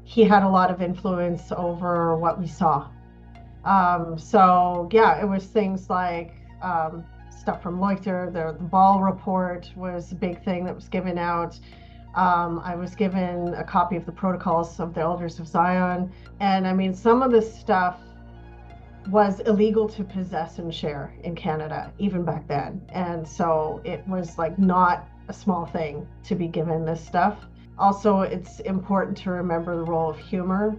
He had a lot of influence over what we saw. So yeah, it was things like stuff from Leuchter. The Ball report was a big thing that was given out. I was given a copy of the Protocols of the Elders of Zion. And I mean, some of this stuff was illegal to possess and share in Canada, even back then. And so it was like not a small thing to be given this stuff. Also, it's important to remember the role of humor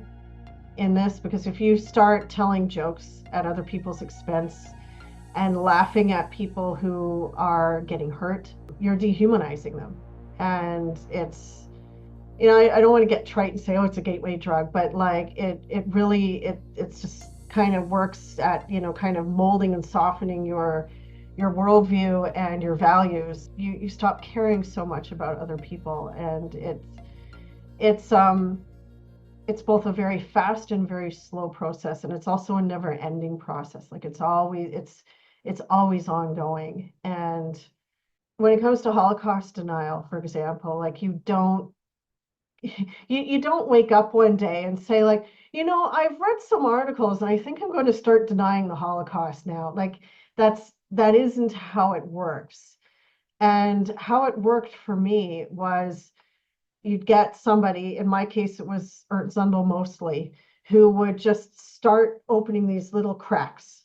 in this, because if you start telling jokes at other people's expense and laughing at people who are getting hurt, you're dehumanizing them. And it's, I don't want to get trite and say, oh, it's a gateway drug, but like it's just kind of works at, kind of molding and softening your worldview and your values. You stop caring so much about other people, and it's both a very fast and very slow process, and it's also a never-ending process. Like it's always ongoing. And when it comes to Holocaust denial, for example, like you don't wake up one day and say like, I've read some articles and I think I'm going to start denying the Holocaust now. Like that isn't how it works. And how it worked for me was you'd get somebody, in my case, it was Ernst Zundel mostly, who would just start opening these little cracks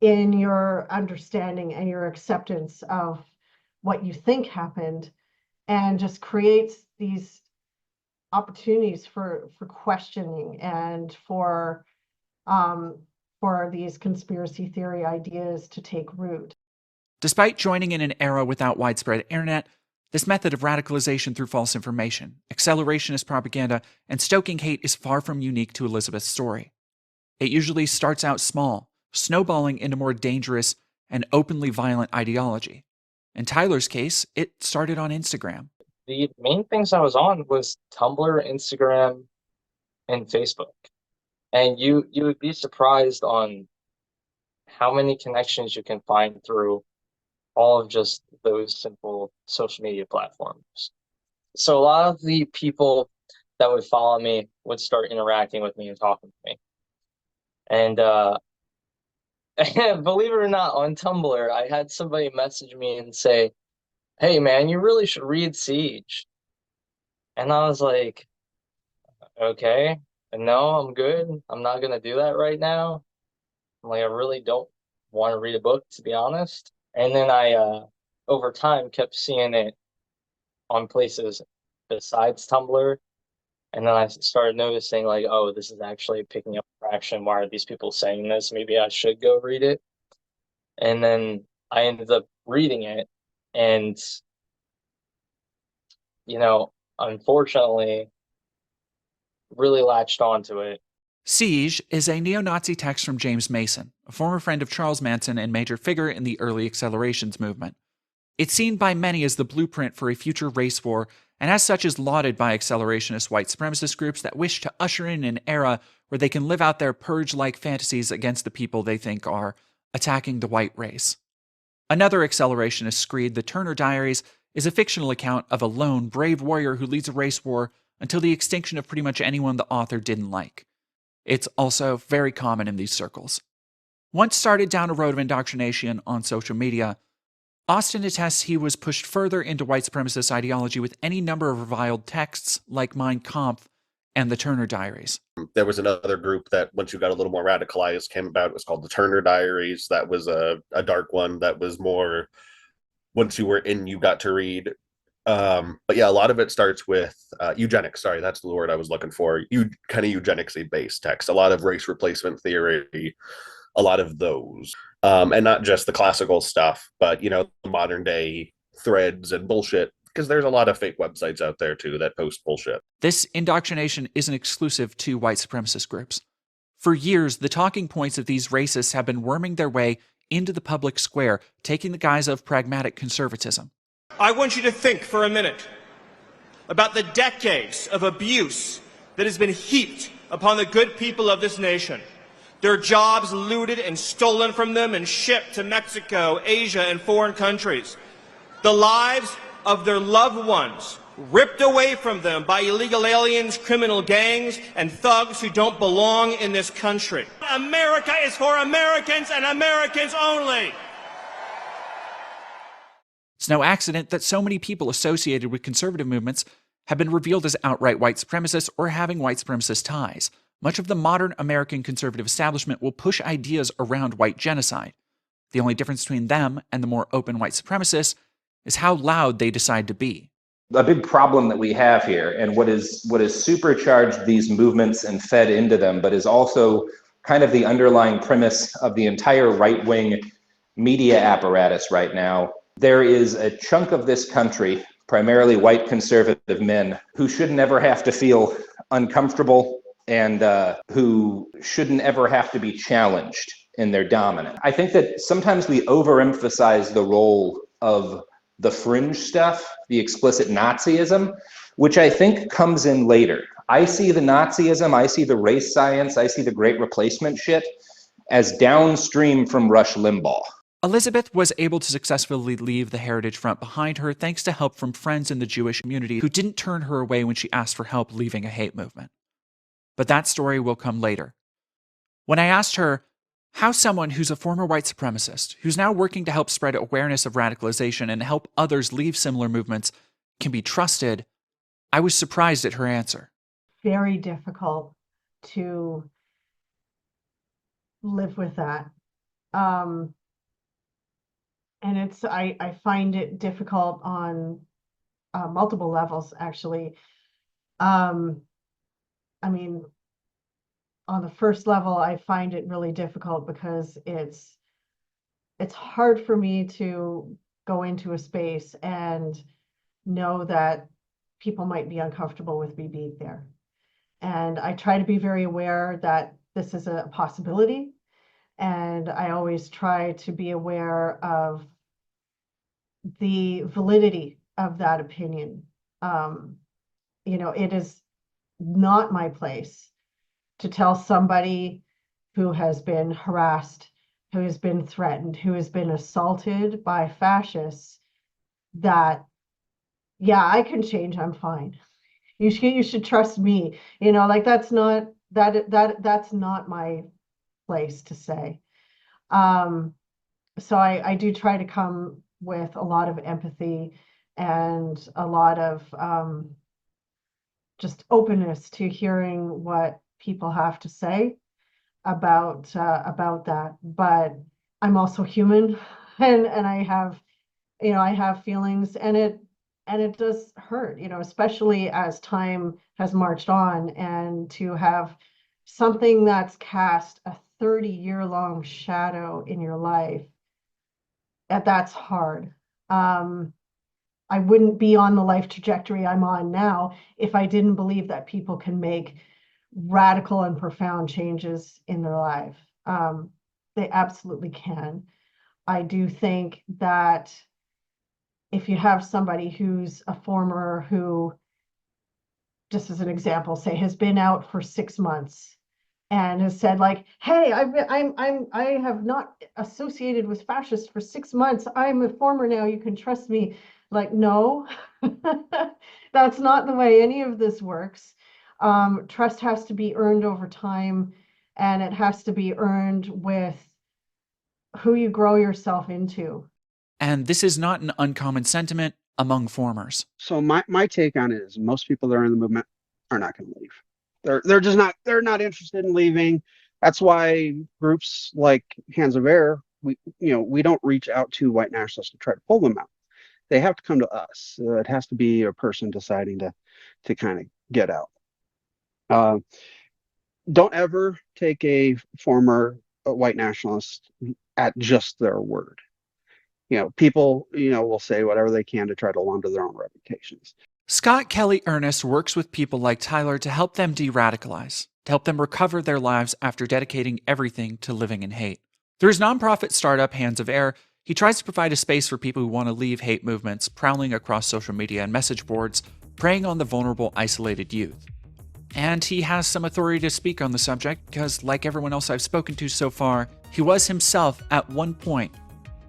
in your understanding and your acceptance of what you think happened, and just creates these opportunities for questioning and for these conspiracy theory ideas to take root. Despite joining in an era without widespread internet, this method of radicalization through false information, accelerationist propaganda, and stoking hate is far from unique to Elizabeth's story. It usually starts out small, snowballing into more dangerous and openly violent ideology. In Tyler's case, it started on Instagram. The main things I was on was Tumblr, Instagram, and Facebook. And you would be surprised on how many connections you can find through all of just those simple social media platforms. So a lot of the people that would follow me would start interacting with me and talking to me. And believe it or not, on Tumblr, I had somebody message me and say, "Hey man, you really should read Siege." And I was like, okay, no, I'm good. I'm not gonna do that right now. I'm like, I really don't want to read a book, to be honest. And then I, over time, kept seeing it on places besides Tumblr. And then I started noticing, like, oh, this is actually picking up traction. Why are these people saying this? Maybe I should go read it. And then I ended up reading it. And, you know, unfortunately, really latched onto it. Siege is a neo-Nazi text from James Mason, a former friend of Charles Manson and major figure in the early accelerations movement. It's seen by many as the blueprint for a future race war, and as such is lauded by accelerationist white supremacist groups that wish to usher in an era where they can live out their purge-like fantasies against the people they think are attacking the white race. Another accelerationist screed, the Turner Diaries, is a fictional account of a lone, brave warrior who leads a race war until the extinction of pretty much anyone the author didn't like. It's also very common in these circles. Once started down a road of indoctrination on social media, Austin attests he was pushed further into white supremacist ideology with any number of reviled texts like Mein Kampf and the Turner Diaries. There was another group that, once you got a little more radicalized, came about. It was called the Turner Diaries. That was a dark one that was more, once you were in, you got to read. But yeah, a lot of it starts with eugenics. Sorry, that's the word I was looking for. Kind of eugenicsy based text. A lot of race replacement theory, a lot of those, and not just the classical stuff, but you know, modern day threads and bullshit. Because there's a lot of fake websites out there too that post bullshit. This indoctrination isn't exclusive to white supremacist groups. For years, the talking points of these racists have been worming their way into the public square, taking the guise of pragmatic conservatism. I want you to think for a minute about the decades of abuse that has been heaped upon the good people of this nation. Their jobs looted and stolen from them and shipped to Mexico, Asia, and foreign countries. The lives of their loved ones ripped away from them by illegal aliens, criminal gangs, and thugs who don't belong in this country. America is for Americans and Americans only. It's no accident that so many people associated with conservative movements have been revealed as outright white supremacists or having white supremacist ties. Much of the modern American conservative establishment will push ideas around white genocide. The only difference between them and the more open white supremacists is how loud they decide to be. A big problem that we have here, and what is supercharged these movements and fed into them, but is also kind of the underlying premise of the entire right-wing media apparatus right now. There is a chunk of this country, primarily white conservative men, who should never have to feel uncomfortable and who shouldn't ever have to be challenged in their dominance. I think that sometimes we overemphasize the role of the fringe stuff, the explicit Nazism, which I think comes in later. I see the Nazism, I see the race science, I see the Great Replacement shit as downstream from Rush Limbaugh. Elizabeth was able to successfully leave the Heritage Front behind her thanks to help from friends in the Jewish community who didn't turn her away when she asked for help leaving a hate movement. But that story will come later. When I asked her, How someone who's a former white supremacist, who's now working to help spread awareness of radicalization and help others leave similar movements, can be trusted, I was surprised at her answer. Very difficult to live with that. And I find it difficult on multiple levels, actually. I mean, on the first level, I find it really difficult because it's hard for me to go into a space and know that people might be uncomfortable with me being there. And I try to be very aware that this is a possibility. And I always try to be aware of the validity of that opinion. You know, it is not my place to tell somebody who has been harassed, who has been threatened, who has been assaulted by fascists that, yeah, I can change, I'm fine. You should trust me. You know, like that's not my place to say. So I do try to come with a lot of empathy and a lot of just openness to hearing what people have to say about that. But I'm also human, and I have, you know, I have feelings, and it does hurt, you know, especially as time has marched on, and to have something that's cast a 30-year-long shadow in your life, that's hard. I wouldn't be on the life trajectory I'm on now if I didn't believe that people can make radical and profound changes in their life. They absolutely can. I do think that if you have somebody who's a former who, just as an example, say has been out for 6 months and has said like, hey, I have not associated with fascists for 6 months. I'm a former now, you can trust me. Like, no, that's not the way any of this works. Trust has to be earned over time, and it has to be earned with who you grow yourself into. And this is not an uncommon sentiment among formers. So my take on it is most people that are in the movement are not going to leave. They're just not, they're not interested in leaving. That's why groups like Hands of Air, we don't reach out to white nationalists to try to pull them out. They have to come to us. It has to be a person deciding to kind of get out. Don't ever take a former white nationalist at just their word. You know, people, will say whatever they can to try to launder their own reputations. Scott Kelly Ernest works with people like Tyler to help them de-radicalize, to help them recover their lives after dedicating everything to living in hate. Through his nonprofit startup, Hands of Air, he tries to provide a space for people who want to leave hate movements, prowling across social media and message boards, preying on the vulnerable, isolated youth. And he has some authority to speak on the subject because, like everyone else I've spoken to so far, he was himself, at one point,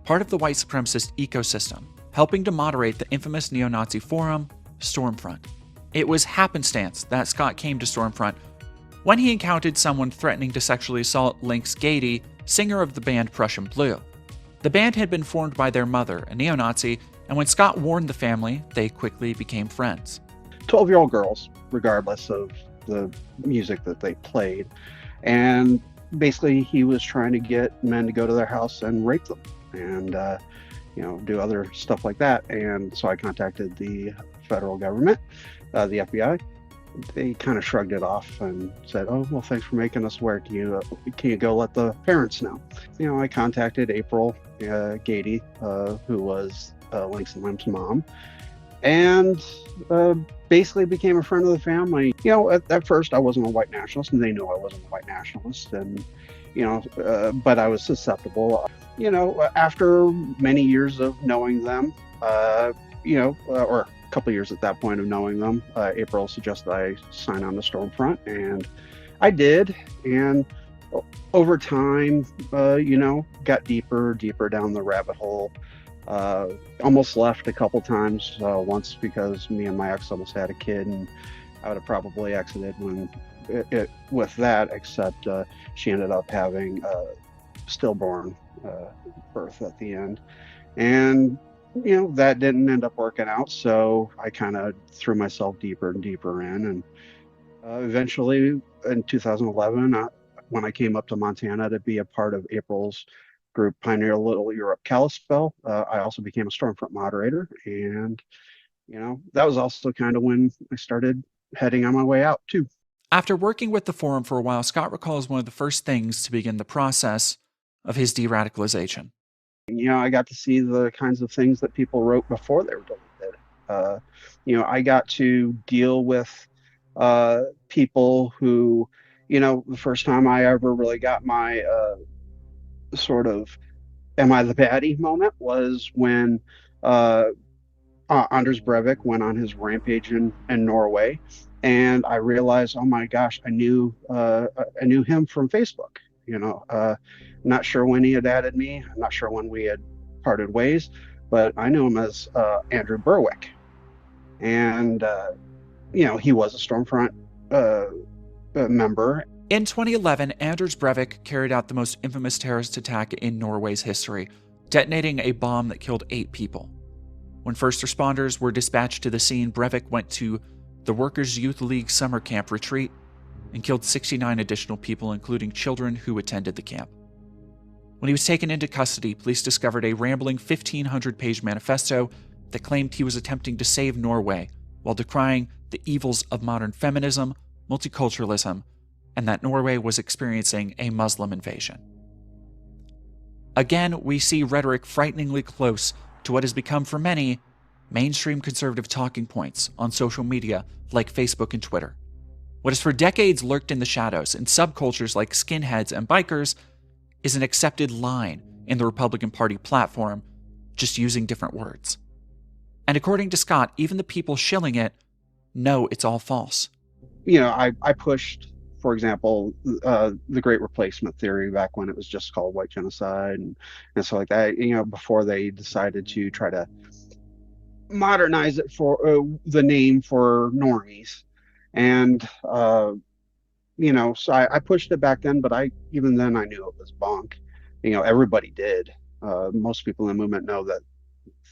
part of the white supremacist ecosystem, helping to moderate the infamous neo-Nazi forum, Stormfront. It was happenstance that Scott came to Stormfront when he encountered someone threatening to sexually assault Lynx Gady, singer of the band Prussian Blue. The band had been formed by their mother, a neo-Nazi, and when Scott warned the family, they quickly became friends. 12-year-old girls, regardless of the music that they played. And basically he was trying to get men to go to their house and rape them and, do other stuff like that. And so I contacted the federal government, the FBI. They kind of shrugged it off and said, oh, well, thanks for making us aware. Can you go let the parents know? I contacted April Gady, who was Lynx and Lim's mom, and basically became a friend of the family. At first I wasn't a white nationalist, and they knew I wasn't a white nationalist, and but I was susceptible. After many years of knowing them, or a couple years at that point of knowing them, April suggested I sign on to Stormfront, and I did. And over time, got deeper down the rabbit hole. Almost left a couple times, once because me and my ex almost had a kid, and I would have probably exited with that, except she ended up having stillborn birth at the end. And, that didn't end up working out. So I kind of threw myself deeper and deeper in. And eventually in 2011, when I came up to Montana to be a part of April's group, Pioneer Little Europe Kalispell, I also became a Stormfront moderator. And, that was also kind of when I started heading on my way out too. After working with the forum for a while, Scott recalls one of the first things to begin the process of his de-radicalization. I got to see the kinds of things that people wrote before they were deleted. I got to deal with people who, the first time I ever really got my sort of am I the baddie moment was when Anders Breivik went on his rampage in Norway, and I realized, oh my gosh, I knew him from Facebook. Not sure when he had added me. I'm not sure when we had parted ways, but I knew him as Andrew Berwick, and he was a Stormfront member. In 2011, Anders Breivik carried out the most infamous terrorist attack in Norway's history, detonating a bomb that killed 8 people. When first responders were dispatched to the scene, Breivik went to the Workers' Youth League summer camp retreat and killed 69 additional people, including children who attended the camp. When he was taken into custody, police discovered a rambling 1,500-page manifesto that claimed he was attempting to save Norway while decrying the evils of modern feminism, multiculturalism, and that Norway was experiencing a Muslim invasion. Again, we see rhetoric frighteningly close to what has become for many mainstream conservative talking points on social media like Facebook and Twitter. What has for decades lurked in the shadows in subcultures like skinheads and bikers is an accepted line in the Republican Party platform, just using different words. And according to Scott, even the people shilling it know it's all false. I pushed, for example, the Great Replacement theory back when it was just called white genocide and stuff like that, before they decided to try to modernize it for the name for normies. And, so I pushed it back then, but even then I knew it was bunk. Everybody did. Most people in the movement know that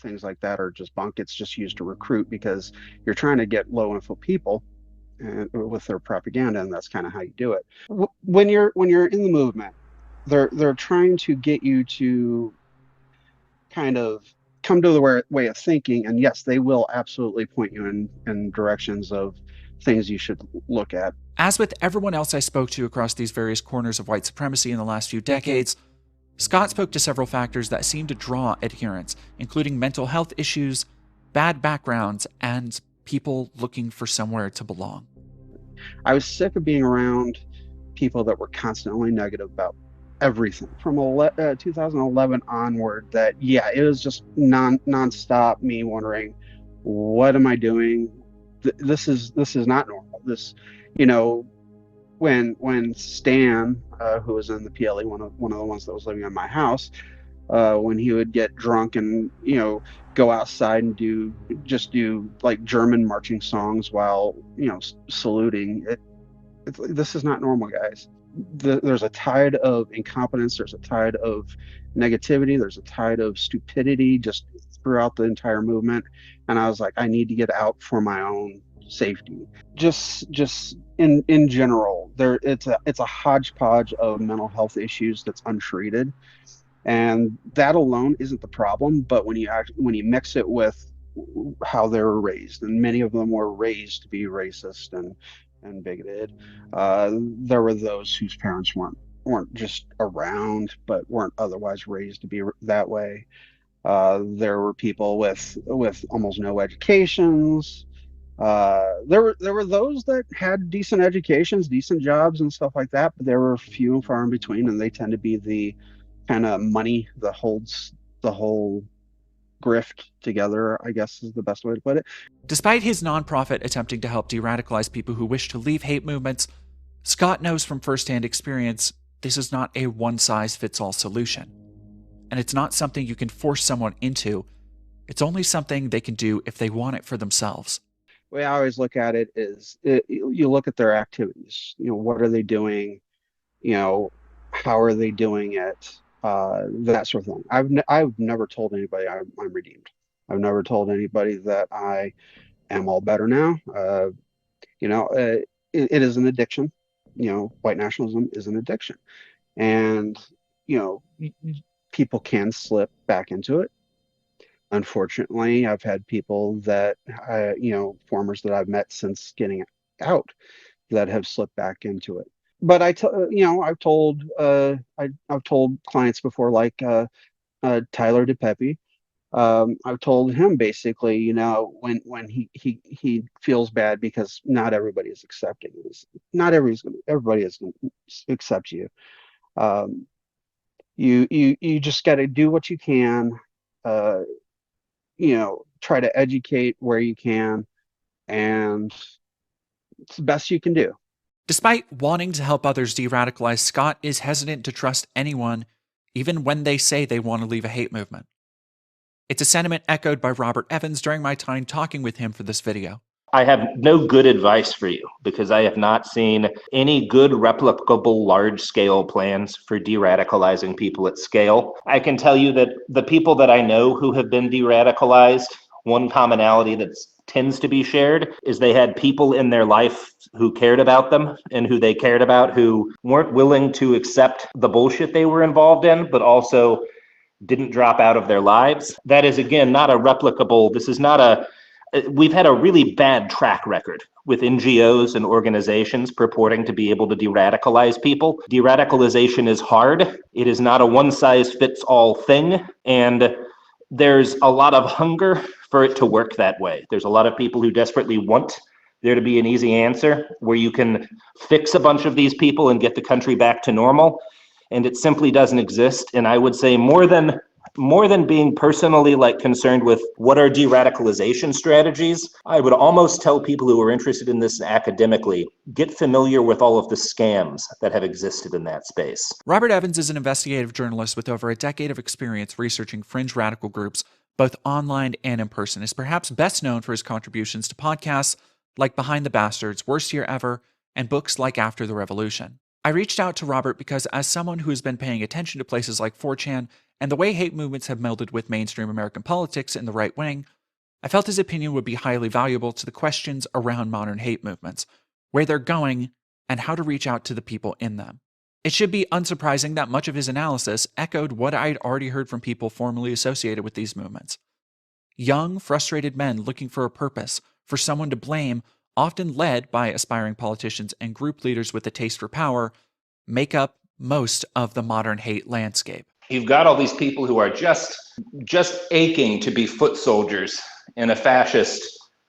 things like that are just bunk. It's just used to recruit because you're trying to get low info people and with their propaganda, and that's kind of how you do it. When you're in the movement, they're trying to get you to kind of come to the way of thinking, and yes, they will absolutely point you in directions of things you should look at. As with everyone else I spoke to across these various corners of white supremacy in the last few decades, Scott spoke to several factors that seem to draw adherents, including mental health issues, bad backgrounds, and people looking for somewhere to belong. I was sick of being around people that were constantly negative about everything from 2011 onward. That it was just nonstop me wondering, what am I doing? This is not normal. This, when Stan, who was in the PLE, one of the ones that was living in my house, when he would get drunk and go outside and do like German marching songs while saluting. This is not normal, guys. There's a tide of incompetence. There's a tide of negativity. There's a tide of stupidity just throughout the entire movement. And I was like, I need to get out for my own safety. Just in general, it's a hodgepodge of mental health issues that's untreated. And that alone isn't the problem, but when you mix it with how they were raised, and many of them were raised to be racist and bigoted, there were those whose parents weren't just around, but weren't otherwise raised to be that way. There were people with almost no educations. There were those that had decent educations, decent jobs, and stuff like that, but there were few and far in between, and they tend to be the kind of money that holds the whole grift together, I guess is the best way to put it. Despite his nonprofit attempting to help de-radicalize people who wish to leave hate movements, Scott knows from firsthand experience this is not a one-size-fits-all solution. And it's not something you can force someone into. It's only something they can do if they want it for themselves. The way I always look at it is you look at their activities. What are they doing? how are they doing it, that sort of thing. I've never told anybody I'm redeemed. I've never told anybody that I am all better now. It is an addiction. White nationalism is an addiction, and you know, people can slip back into it. Unfortunately, I've had people that, formers that I've met since getting out that have slipped back into it. But I've told clients before, like Tyler DePepe. I've told him basically, when he feels bad because not everybody is accepting this. Not everybody is going to accept you. You just got to do what you can. Try to educate where you can, and it's the best you can do. Despite wanting to help others de-radicalize, Scott is hesitant to trust anyone, even when they say they want to leave a hate movement. It's a sentiment echoed by Robert Evans during my time talking with him for this video. I have no good advice for you because I have not seen any good replicable large-scale plans for de-radicalizing people at scale. I can tell you that the people that I know who have been de-radicalized, one commonality that tends to be shared is they had people in their life who cared about them and who they cared about who weren't willing to accept the bullshit they were involved in, but also didn't drop out of their lives. That is, again, not a replicable, this is not a, we've had a really bad track record with NGOs and organizations purporting to be able to de-radicalize people. De-radicalization is hard. It is not a one-size-fits-all thing, and there's a lot of hunger for it to work that way. There's a lot of people who desperately want there to be an easy answer where you can fix a bunch of these people and get the country back to normal, and it simply doesn't exist. And I would say more than being personally concerned with what are de-radicalization strategies, I would almost tell people who are interested in this academically, get familiar with all of the scams that have existed in that space. Robert Evans is an investigative journalist with over a decade of experience researching fringe radical groups, both online and in person. Is perhaps best known for his contributions to podcasts like Behind the Bastards, Worst Year Ever, and books like After the Revolution. I reached out to Robert because as someone who has been paying attention to places like 4chan and the way hate movements have melded with mainstream American politics and the right wing, I felt his opinion would be highly valuable to the questions around modern hate movements, where they're going, and how to reach out to the people in them. It should be unsurprising that much of his analysis echoed what I'd already heard from people formerly associated with these movements. Young, frustrated men looking for a purpose, for someone to blame, often led by aspiring politicians and group leaders with a taste for power, make up most of the modern hate landscape. You've got all these people who are just aching to be foot soldiers in a fascist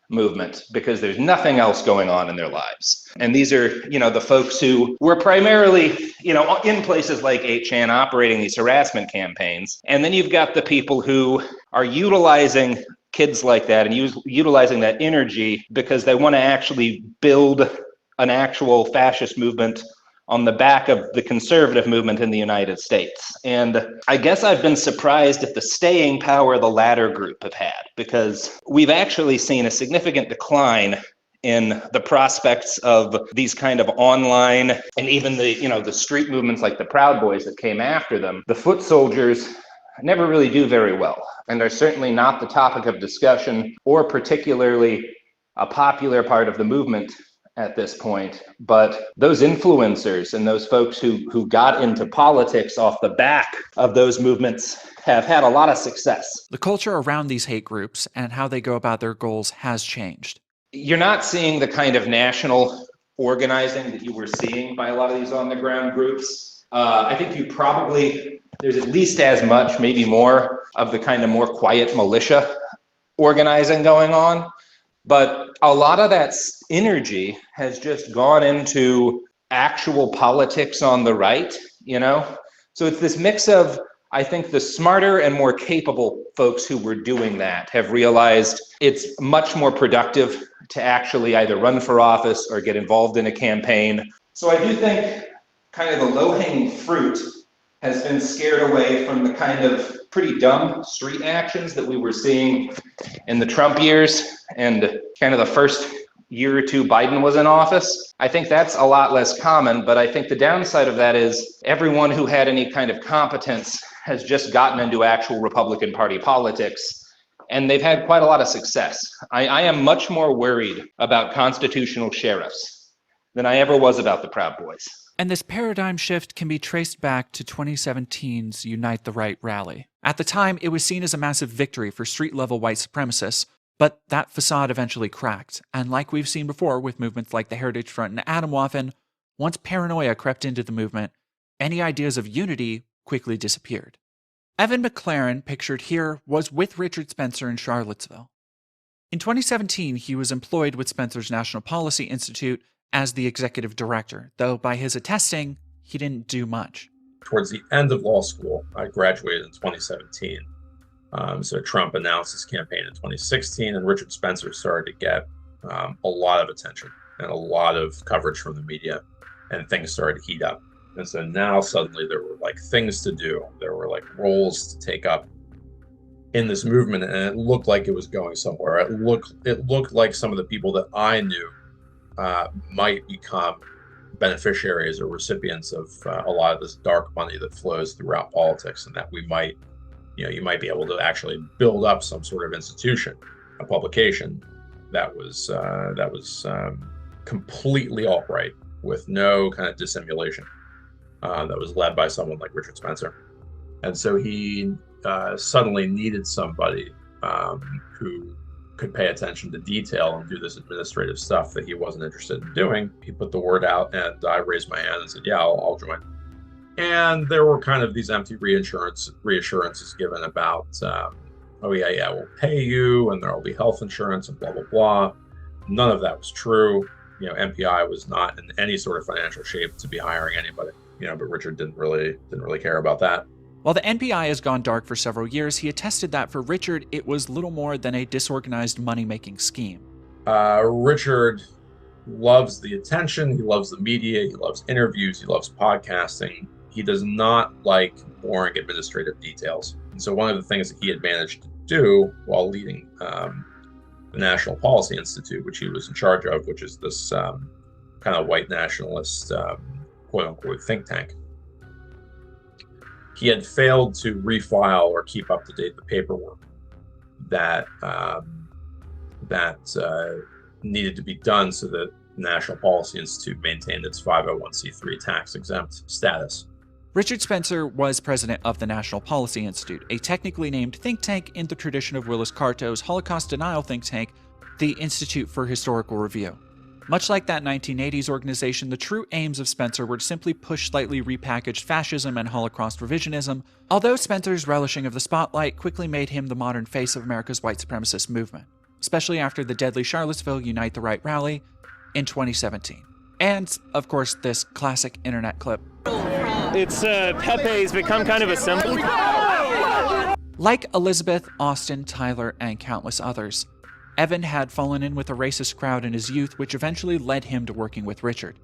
movement because there's nothing else going on in their lives. And these are, the folks who were primarily, in places like 8chan operating these harassment campaigns. And then you've got the people who are utilizing kids like that and utilizing that energy because they want to actually build an actual fascist movement on the back of the conservative movement in the United States. And I guess I've been surprised at the staying power the latter group have had, because we've actually seen a significant decline in the prospects of these kind of online and even the street movements like the Proud Boys that came after them. The foot soldiers never really do very well and are certainly not the topic of discussion or particularly a popular part of the movement at this point. But those influencers and those folks who got into politics off the back of those movements have had a lot of success. The culture around these hate groups and how they go about their goals has changed. You're not seeing the kind of national organizing that you were seeing by a lot of these on-the-ground groups. I think there's at least as much, maybe more, of the kind of more quiet militia organizing going on. But a lot of that energy has just gone into actual politics on the right, So it's this mix of, I think, the smarter and more capable folks who were doing that have realized it's much more productive to actually either run for office or get involved in a campaign. So I do think kind of the low-hanging fruit has been scared away from the kind of pretty dumb street actions that we were seeing in the Trump years and kind of the first, year or two Biden was in office. I think that's a lot less common, but I think the downside of that is everyone who had any kind of competence has just gotten into actual Republican Party politics, and they've had quite a lot of success. I am much more worried about constitutional sheriffs than I ever was about the Proud Boys. And this paradigm shift can be traced back to 2017's Unite the Right rally. At the time, it was seen as a massive victory for street-level white supremacists, but that facade eventually cracked. And like we've seen before with movements like the Heritage Front and Atomwaffen, once paranoia crept into the movement, any ideas of unity quickly disappeared. Evan McLaren, pictured here, was with Richard Spencer in Charlottesville. In 2017, he was employed with Spencer's National Policy Institute as the executive director, though by his attesting, he didn't do much. Towards the end of law school, I graduated in 2017. So Trump announced his campaign in 2016, and Richard Spencer started to get a lot of attention and a lot of coverage from the media, and things started to heat up. And so now suddenly there were like things to do. There were like roles to take up in this movement, and it looked like it was going somewhere. It looked like some of the people that I knew might become beneficiaries or recipients of a lot of this dark money that flows throughout politics, and that we might, you might be able to actually build up some sort of institution, a publication that was completely alt-right with no kind of dissimulation, that was led by someone like Richard Spencer. And so he suddenly needed somebody who could pay attention to detail and do this administrative stuff that he wasn't interested in doing. He put the word out, and I raised my hand and said, yeah, I'll join. And there were kind of these empty reassurances given about, oh yeah, we'll pay you, and there'll be health insurance and blah, blah, blah. None of that was true. MPI was not in any sort of financial shape to be hiring anybody, but Richard didn't really care about that. While the NPI has gone dark for several years, he attested that for Richard, it was little more than a disorganized money-making scheme. Richard loves the attention, he loves the media, he loves interviews, he loves podcasting. He does not like boring administrative details. And so one of the things that he had managed to do while leading the National Policy Institute, which he was in charge of, which is this kind of white nationalist, quote-unquote, think tank, he had failed to refile or keep up to date the paperwork that needed to be done so that the National Policy Institute maintained its 501c3 tax-exempt status. Richard Spencer was president of the National Policy Institute, a technically named think tank in the tradition of Willis Carto's Holocaust denial think tank, the Institute for Historical Review. Much like that 1980s organization, the true aims of Spencer were to simply push slightly repackaged fascism and Holocaust revisionism, although Spencer's relishing of the spotlight quickly made him the modern face of America's white supremacist movement, especially after the deadly Charlottesville Unite the Right rally in 2017. And, of course, this classic internet clip. It's Pepe's become kind of a symbol. Like Elizabeth, Austin, Tyler, and countless others, Evan had fallen in with a racist crowd in his youth, which eventually led him to working with Richard.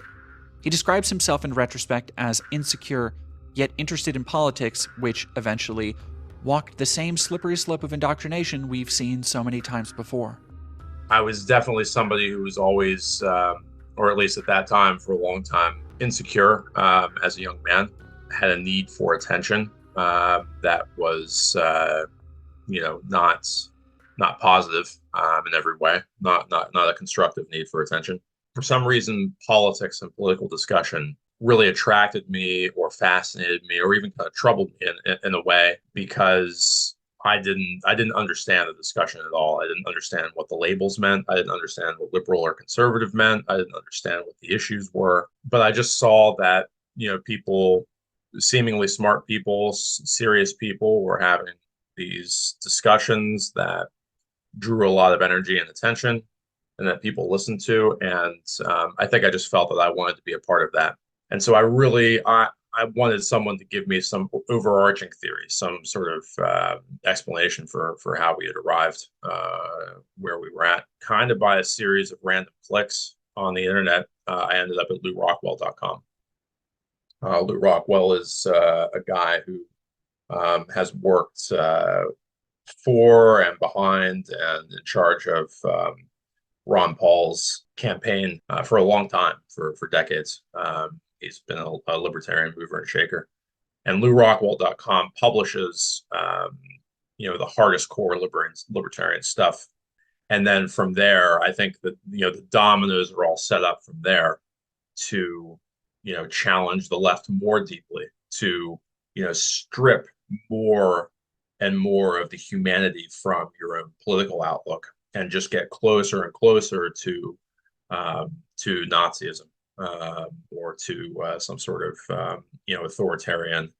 He describes himself in retrospect as insecure, yet interested in politics, which eventually walked the same slippery slope of indoctrination we've seen so many times before. I was definitely somebody who was always, or at least at that time for a long time, insecure as a young man, had a need for attention that was, not positive in every way, not a constructive need for attention. For some reason, politics and political discussion really attracted me or fascinated me or even kind of troubled me in a way, because I didn't understand the discussion at all. I didn't understand what the labels meant. I didn't understand what liberal or conservative meant. I didn't understand what the issues were. But I just saw that, people, seemingly smart people, serious people, were having these discussions that drew a lot of energy and attention and that people listened to. And I think I just felt that I wanted to be a part of that. And so I wanted someone to give me some overarching theory, some sort of explanation for how we had arrived where we were at. Kind of by a series of random clicks on the internet, I ended up at LouRockwell.com. Lou Rockwell is a guy who has worked for and behind and in charge of Ron Paul's campaign for a long time, for decades. He's been a libertarian mover and shaker. And LouRockwell.com publishes, the hardest core libertarian stuff. And then from there, I think that, the dominoes are all set up from there to, challenge the left more deeply, to, strip more and more of the humanity from your own political outlook and just get closer and closer to Nazism or to some sort of, authoritarian,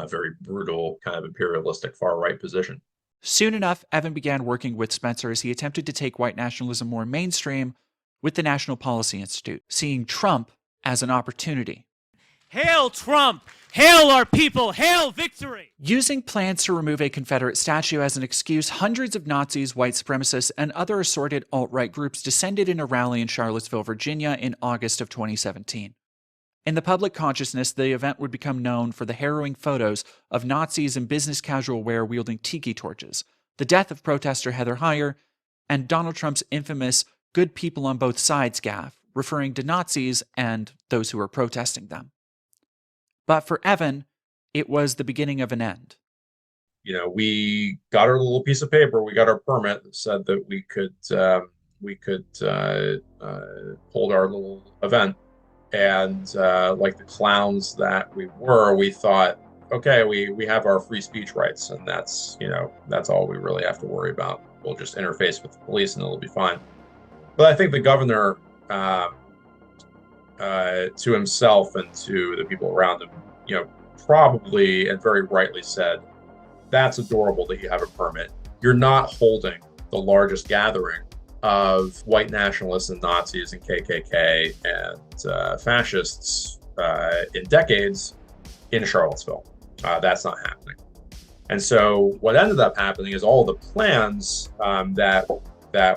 very brutal kind of imperialistic far-right position. Soon enough, Evan began working with Spencer as he attempted to take white nationalism more mainstream with the National Policy Institute, seeing Trump as an opportunity. Hail Trump! Hail our people! Hail victory! Using plans to remove a Confederate statue as an excuse, hundreds of Nazis, white supremacists, and other assorted alt-right groups descended in a rally in Charlottesville, Virginia in August of 2017. In the public consciousness, the event would become known for the harrowing photos of Nazis in business casual wear wielding tiki torches, the death of protester Heather Heyer, and Donald Trump's infamous "good people on both sides" gaffe, referring to Nazis and those who were protesting them. But for Evan, it was the beginning of an end. We got our little piece of paper, we got our permit that said that we could hold our little event. And like the clowns that we were, we thought, okay, we have our free speech rights, and that's all we really have to worry about. We'll just interface with the police and it'll be fine. But I think the governor, to himself and to the people around him, probably and very rightly said, that's adorable that you have a permit. You're not holding the largest gathering of white nationalists and Nazis and KKK and fascists in decades in Charlottesville. That's not happening. And so what ended up happening is all the plans that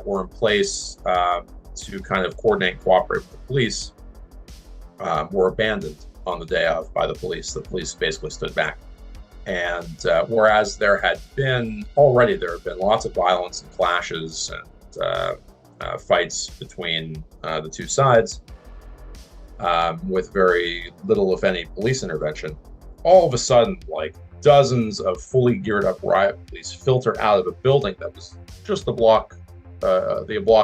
were in place to kind of coordinate and cooperate with the police were abandoned on the day of by the police. The police basically stood back. And whereas there had been lots of violence and clashes and fights between the two sides with very little, if any, police intervention, all of a sudden, like dozens of fully geared up riot police filtered out of a building that was just the block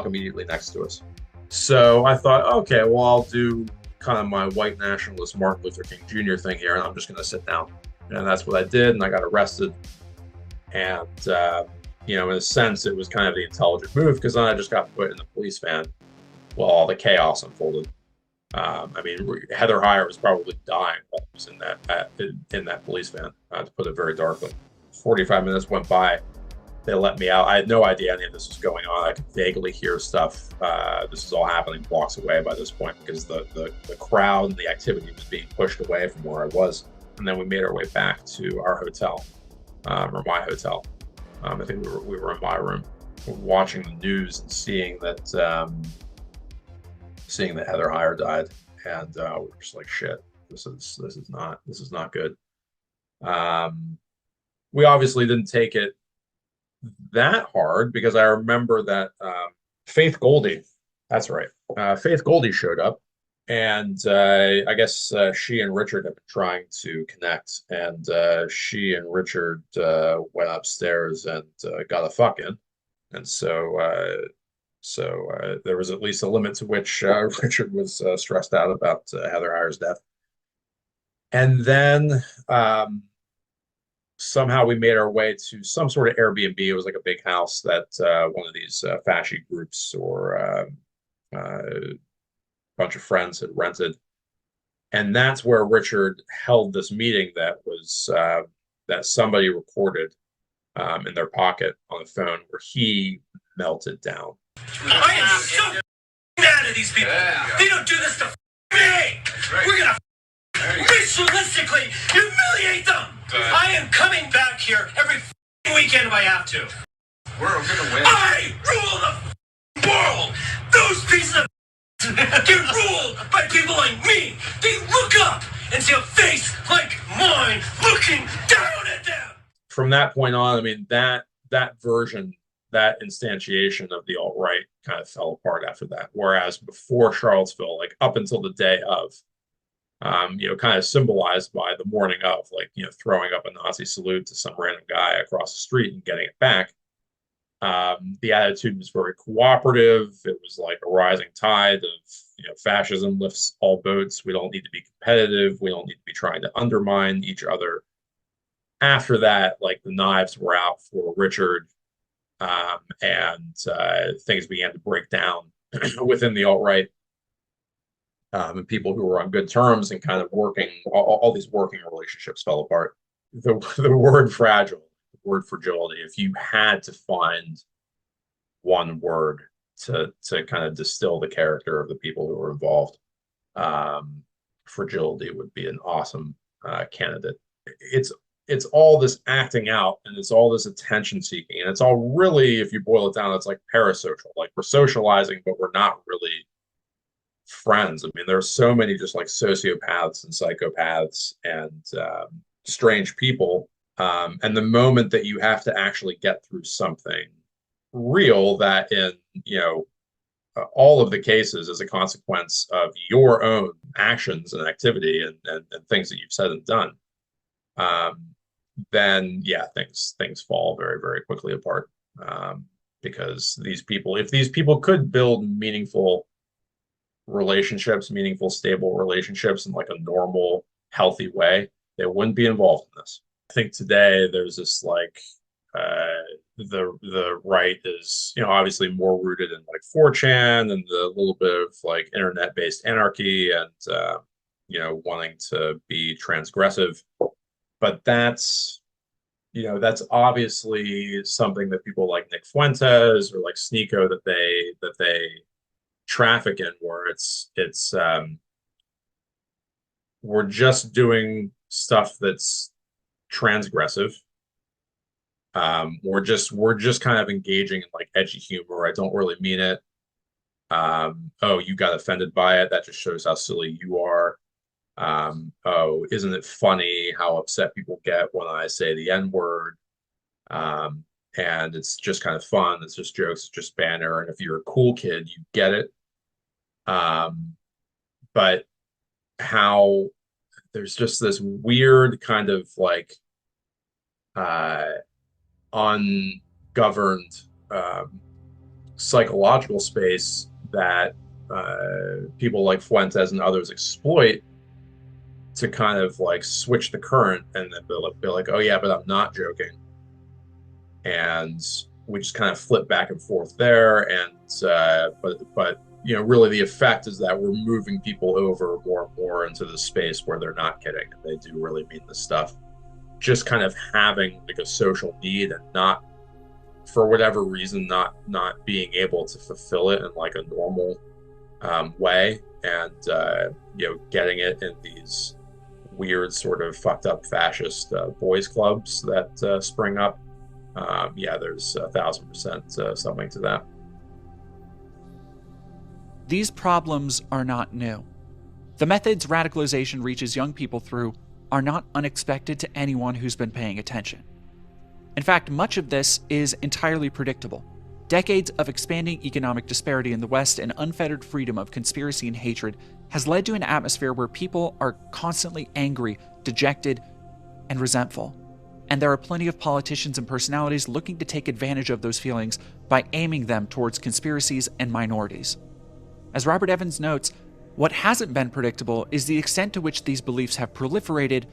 immediately next to us. So I thought, okay, well, I'll do kind of my white nationalist Martin Luther King Jr. thing here, and I'm just going to sit down. And that's what I did, and I got arrested. And, in a sense, it was kind of the intelligent move, because then I just got put in the police van while all the chaos unfolded. Heather Heyer was probably dying while I was in that police van, to put it very darkly. 45 minutes went by. They let me out. I had no idea any of this was going on. I could vaguely hear stuff. This is all happening blocks away by this point, because the crowd and the activity was being pushed away from where I was. And then we made our way back to our hotel, or my hotel. I think we were in my room, watching the news and seeing that Heather Heyer died, and we were just like, shit, this is not good. We obviously didn't take it that hard, because I remember that Faith Goldie, that's right, Faith Goldie showed up, and I guess she and Richard have been trying to connect, and she and Richard went upstairs and got a fuck in, and so there was at least a limit to which Richard was stressed out about Heather Heyer's death. And then somehow we made our way to some sort of Airbnb. It was like a big house that one of these fasci groups or bunch of friends had rented. And that's where Richard held this meeting that was that somebody recorded in their pocket on the phone, where he melted down. I am so mad at these people. They don't do this to me. Right. We're gonna ritualistically humiliate them. I am coming back here every weekend if I have to. We're gonna win. I rule the world. Those pieces of get ruled by people like me. They look up and see a face like mine looking down at them. From that point on, I mean, that version, that instantiation of the alt-right kind of fell apart after that. Whereas before Charlottesville, like up until the day of, kind of symbolized by the morning of, like, throwing up a Nazi salute to some random guy across the street and getting it back. The attitude was very cooperative. It was like a rising tide of, fascism lifts all boats. We don't need to be competitive. We don't need to be trying to undermine each other. After that, like, the knives were out for Richard, and things began to break down within the alt-right, and people who were on good terms and kind of working, all these working relationships fell apart. The word fragile, the word fragility, if you had to find one word to kind of distill the character of the people who were involved, fragility would be an awesome candidate. It's all this acting out, and it's all this attention seeking, and it's all really, if you boil it down, it's like parasocial. Like, we're socializing, but we're not really friends. I mean, there are so many just like sociopaths and psychopaths and strange people. And the moment that you have to actually get through something real that in, all of the cases as a consequence of your own actions and activity and things that you've said and done, then yeah, things fall very, very quickly apart. Because if these people could build meaningful relationships, meaningful, stable relationships in like a normal, healthy way, they wouldn't be involved in this. I think today there's this like the right is obviously more rooted in like 4chan and the little bit of like internet-based anarchy and wanting to be transgressive, but that's obviously something that people like Nick Fuentes or like Sneeko that they traffic in, where it's we're just doing stuff that's transgressive. We're just kind of engaging in like edgy humor. I don't really mean it. Oh, you got offended by it. That just shows how silly you are. Oh, isn't it funny how upset people get when I say the N-word? And it's just kind of fun. It's just jokes, it's just banter. And if you're a cool kid, you get it. But how there's just this weird kind of like ungoverned psychological space that people like Fuentes and others exploit to kind of like switch the current and then be like, oh yeah, but I'm not joking. And we just kind of flip back and forth there. And but really the effect is that we're moving people over more and more into the space where they're not kidding. They do really mean this stuff. Just kind of having like a social need and not, for whatever reason, not being able to fulfill it in like a normal way, and getting it in these weird sort of fucked up fascist boys clubs that spring up. There's 1,000% something to that. These problems are not new. The methods radicalization reaches young people through are not unexpected to anyone who's been paying attention. In fact, much of this is entirely predictable. Decades of expanding economic disparity in the West and unfettered freedom of conspiracy and hatred has led to an atmosphere where people are constantly angry, dejected, and resentful. And there are plenty of politicians and personalities looking to take advantage of those feelings by aiming them towards conspiracies and minorities. As Robert Evans notes, what hasn't been predictable is the extent to which these beliefs have proliferated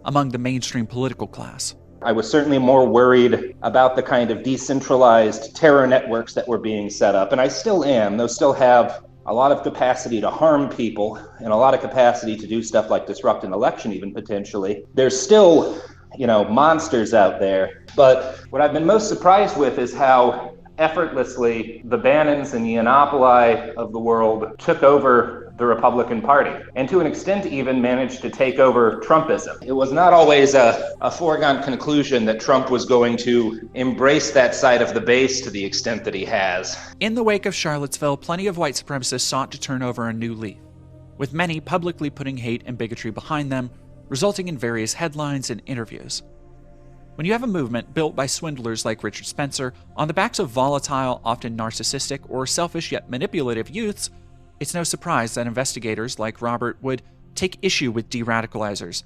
among the mainstream political class. I was certainly more worried about the kind of decentralized terror networks that were being set up, and I still am. Those still have a lot of capacity to harm people and a lot of capacity to do stuff like disrupt an election even potentially. There's still, monsters out there. But what I've been most surprised with is how effortlessly the Bannons and Yiannopoulos of the world took over the Republican Party, and to an extent even managed to take over Trumpism. It was not always a foregone conclusion that Trump was going to embrace that side of the base to the extent that he has. In the wake of Charlottesville, plenty of white supremacists sought to turn over a new leaf, with many publicly putting hate and bigotry behind them, resulting in various headlines and interviews. When you have a movement built by swindlers like Richard Spencer on the backs of volatile, often narcissistic or selfish yet manipulative youths, it's no surprise that investigators like Robert would take issue with de-radicalizers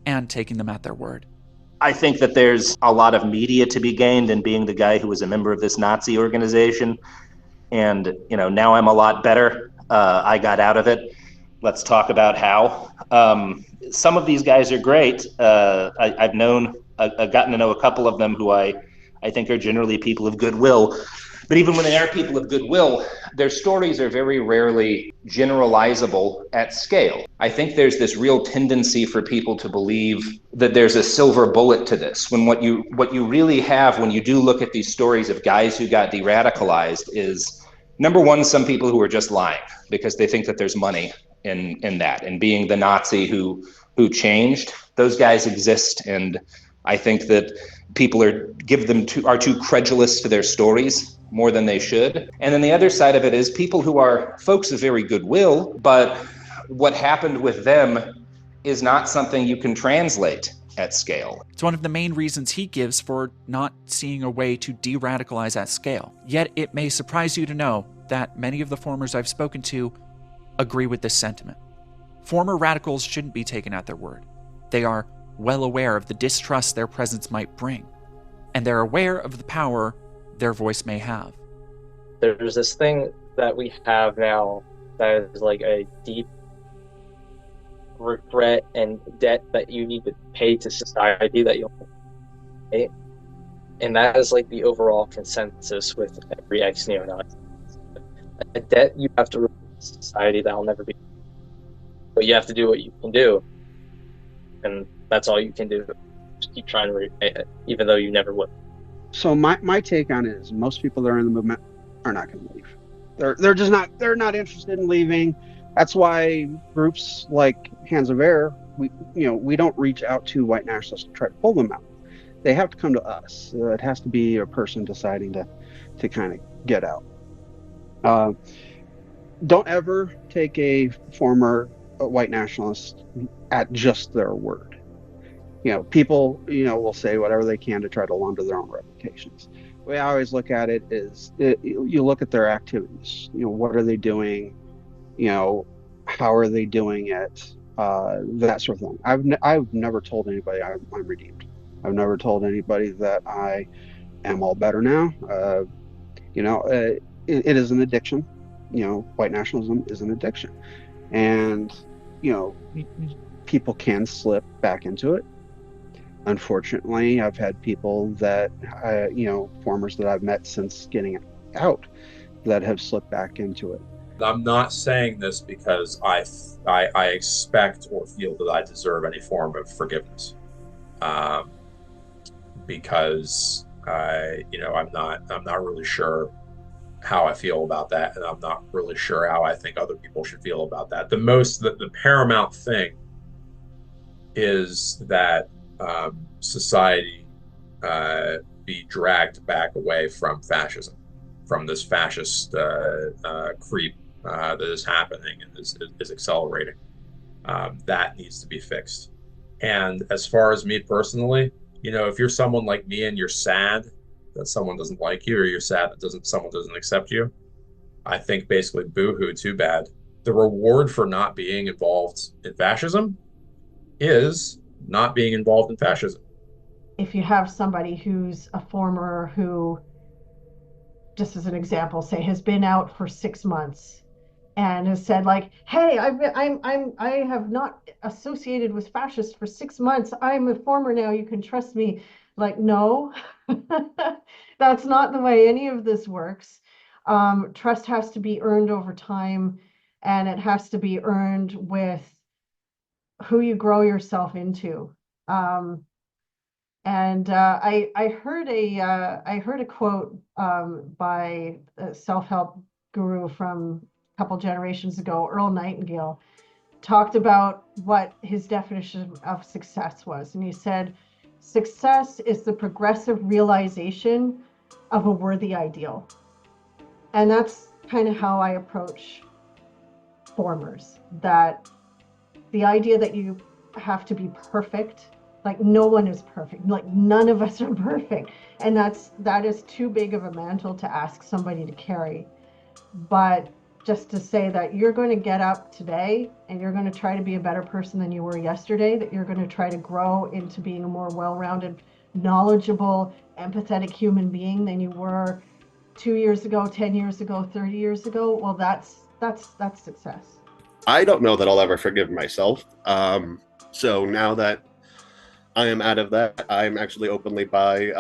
and taking them at their word. I think that there's a lot of media to be gained in being the guy who was a member of this Nazi organization. And, now I'm a lot better. I got out of it. Let's talk about how. Some of these guys are great. I've gotten to know a couple of them who I think are generally people of goodwill. But even when they are people of goodwill, their stories are very rarely generalizable at scale. I think there's this real tendency for people to believe that there's a silver bullet to this, when what you really have when you do look at these stories of guys who got de-radicalized is, number one, some people who are just lying because they think that there's money in that, and being the Nazi who changed. Those guys exist, and I think that people are too credulous to their stories more than they should. And then the other side of it is people who are folks of very goodwill, but what happened with them is not something you can translate at scale. It's one of the main reasons he gives for not seeing a way to de-radicalize at scale. Yet it may surprise you to know that many of the formers I've spoken to agree with this sentiment. Former radicals shouldn't be taken at their word. They are well aware of the distrust their presence might bring, and they're aware of the power their voice may have. There's this thing that we have now that is like a deep regret and debt that you need to pay to society that you'll pay. And that is like the overall consensus with every ex-neo-Nazi. A debt you have to repay to society that will never be. But you have to do what you can do. And that's all you can do. Just keep trying to repay it, even though you never would. So my take on it is most people that are in the movement are not going to leave. They're not interested in leaving. That's why groups like Hands of Air, we don't reach out to white nationalists to try to pull them out. They have to come to us. It has to be a person deciding to kind of get out. Don't ever take a former white nationalist at just their word. People, will say whatever they can to try to launder their own reputations. The way I always look at it is, you look at their activities. What are they doing? How are they doing it? That sort of thing. I've never told anybody I'm redeemed. I've never told anybody that I am all better now. It is an addiction. White nationalism is an addiction, and people can slip back into it. Unfortunately, I've had people that, formers that I've met since getting out that have slipped back into it. I'm not saying this because I expect or feel that I deserve any form of forgiveness, because I'm not really sure how I feel about that, and I'm not really sure how I think other people should feel about that. The paramount thing is that society be dragged back away from fascism, from this fascist creep that is happening and is accelerating. That needs to be fixed. And as far as me personally, if you're someone like me and you're sad that someone doesn't like you, or you're sad that someone doesn't accept you, I think basically boo-hoo, too bad. The reward for not being involved in fascism is not being involved in fascism. If you have somebody who's a former who, just as an example, say has been out for 6 months and has said like, hey, I have not associated with fascists for 6 months. I'm a former now. You can trust me. Like, no, that's not the way any of this works. Trust has to be earned over time, and it has to be earned with who you grow yourself into. I heard a quote by a self-help guru from a couple generations ago, Earl Nightingale, talked about what his definition of success was. And he said, success is the progressive realization of a worthy ideal. And that's kind of how I approach formers, that the idea that you have to be perfect Like, no one is perfect. Like, none of us are perfect. And that is too big of a mantle to ask somebody to carry. But just to say that you're going to get up today and you're going to try to be a better person than you were yesterday, that you're going to try to grow into being a more well-rounded, knowledgeable, empathetic human being than you were 2 years ago, 10 years ago, 30 years ago, well, that's success. I don't know that I'll ever forgive myself. So now that I am out of that, I'm actually openly bi,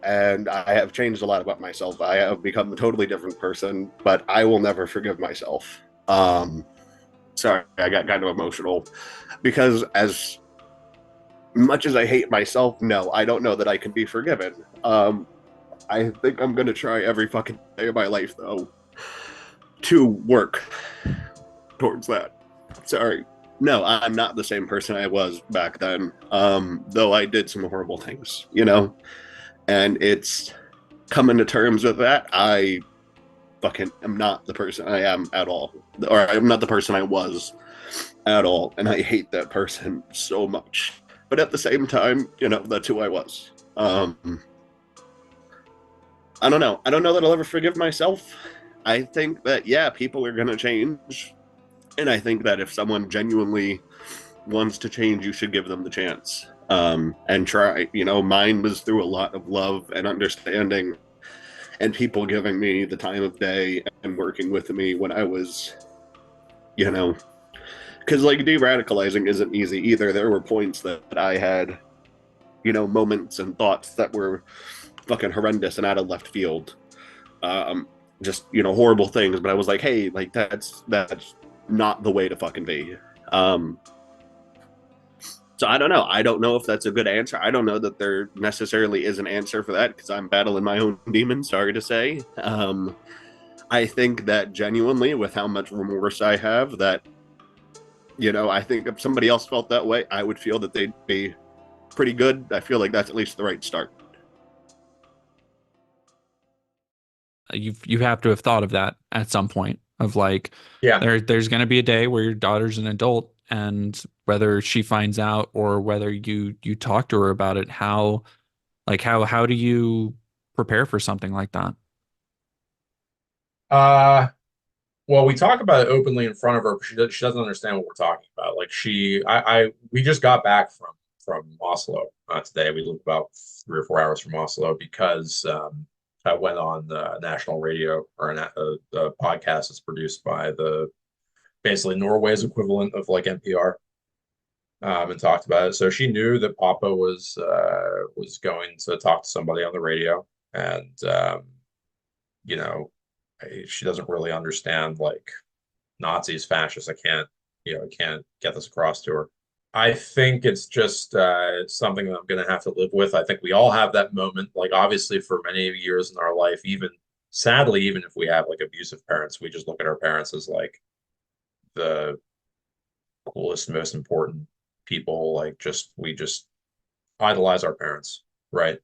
and I have changed a lot about myself. I have become a totally different person, but I will never forgive myself. Sorry, I got kind of emotional because as much as I hate myself, no, I don't know that I can be forgiven. I think I'm gonna try every fucking day of my life, though, to work towards that. Sorry. No, I'm not the same person I was back then, though I did some horrible things, you know? And it's coming to terms with that. I fucking am not the person I am at all. Or I'm not the person I was at all. And I hate that person so much. But at the same time, you know, that's who I was. I don't know. I don't know that I'll ever forgive myself. I think that, yeah, people are going to change. And I think that if someone genuinely wants to change, you should give them the chance, and try. You know, mine was through a lot of love and understanding and people giving me the time of day and working with me when I was, you know, because like de-radicalizing isn't easy either. There were points that I had, you know, moments and thoughts that were fucking horrendous and out of left field. Just, you know, horrible things. But I was like, hey, like that's not the way to fucking be. So I don't know. I don't know if that's a good answer. I don't know that there necessarily is an answer for that because I'm battling my own demons, sorry to say. I think that genuinely, with how much remorse I have, that, you know, I think if somebody else felt that way, I would feel that they'd be pretty good. I feel like that's at least the right start. You have to have thought of that at some point of like, yeah, there's going to be a day where your daughter's an adult, and whether she finds out or whether you talk to her about it, how do you prepare for something like that? Well, we talk about it openly in front of her, but she doesn't understand what we're talking about. Like we just got back from Oslo today. We lived about 3 or 4 hours from Oslo because I went on the national radio, or a podcast that's produced by basically Norway's equivalent of like NPR, and talked about it. So she knew that Papa was going to talk to somebody on the radio, and you know, she doesn't really understand like Nazis, fascists. I can't get this across to her. I think it's just something that I'm going to have to live with. I think we all have that moment. Like, obviously, for many years in our life, even sadly, even if we have like abusive parents, we just look at our parents as like the coolest, most important people. Like, we just idolize our parents, right?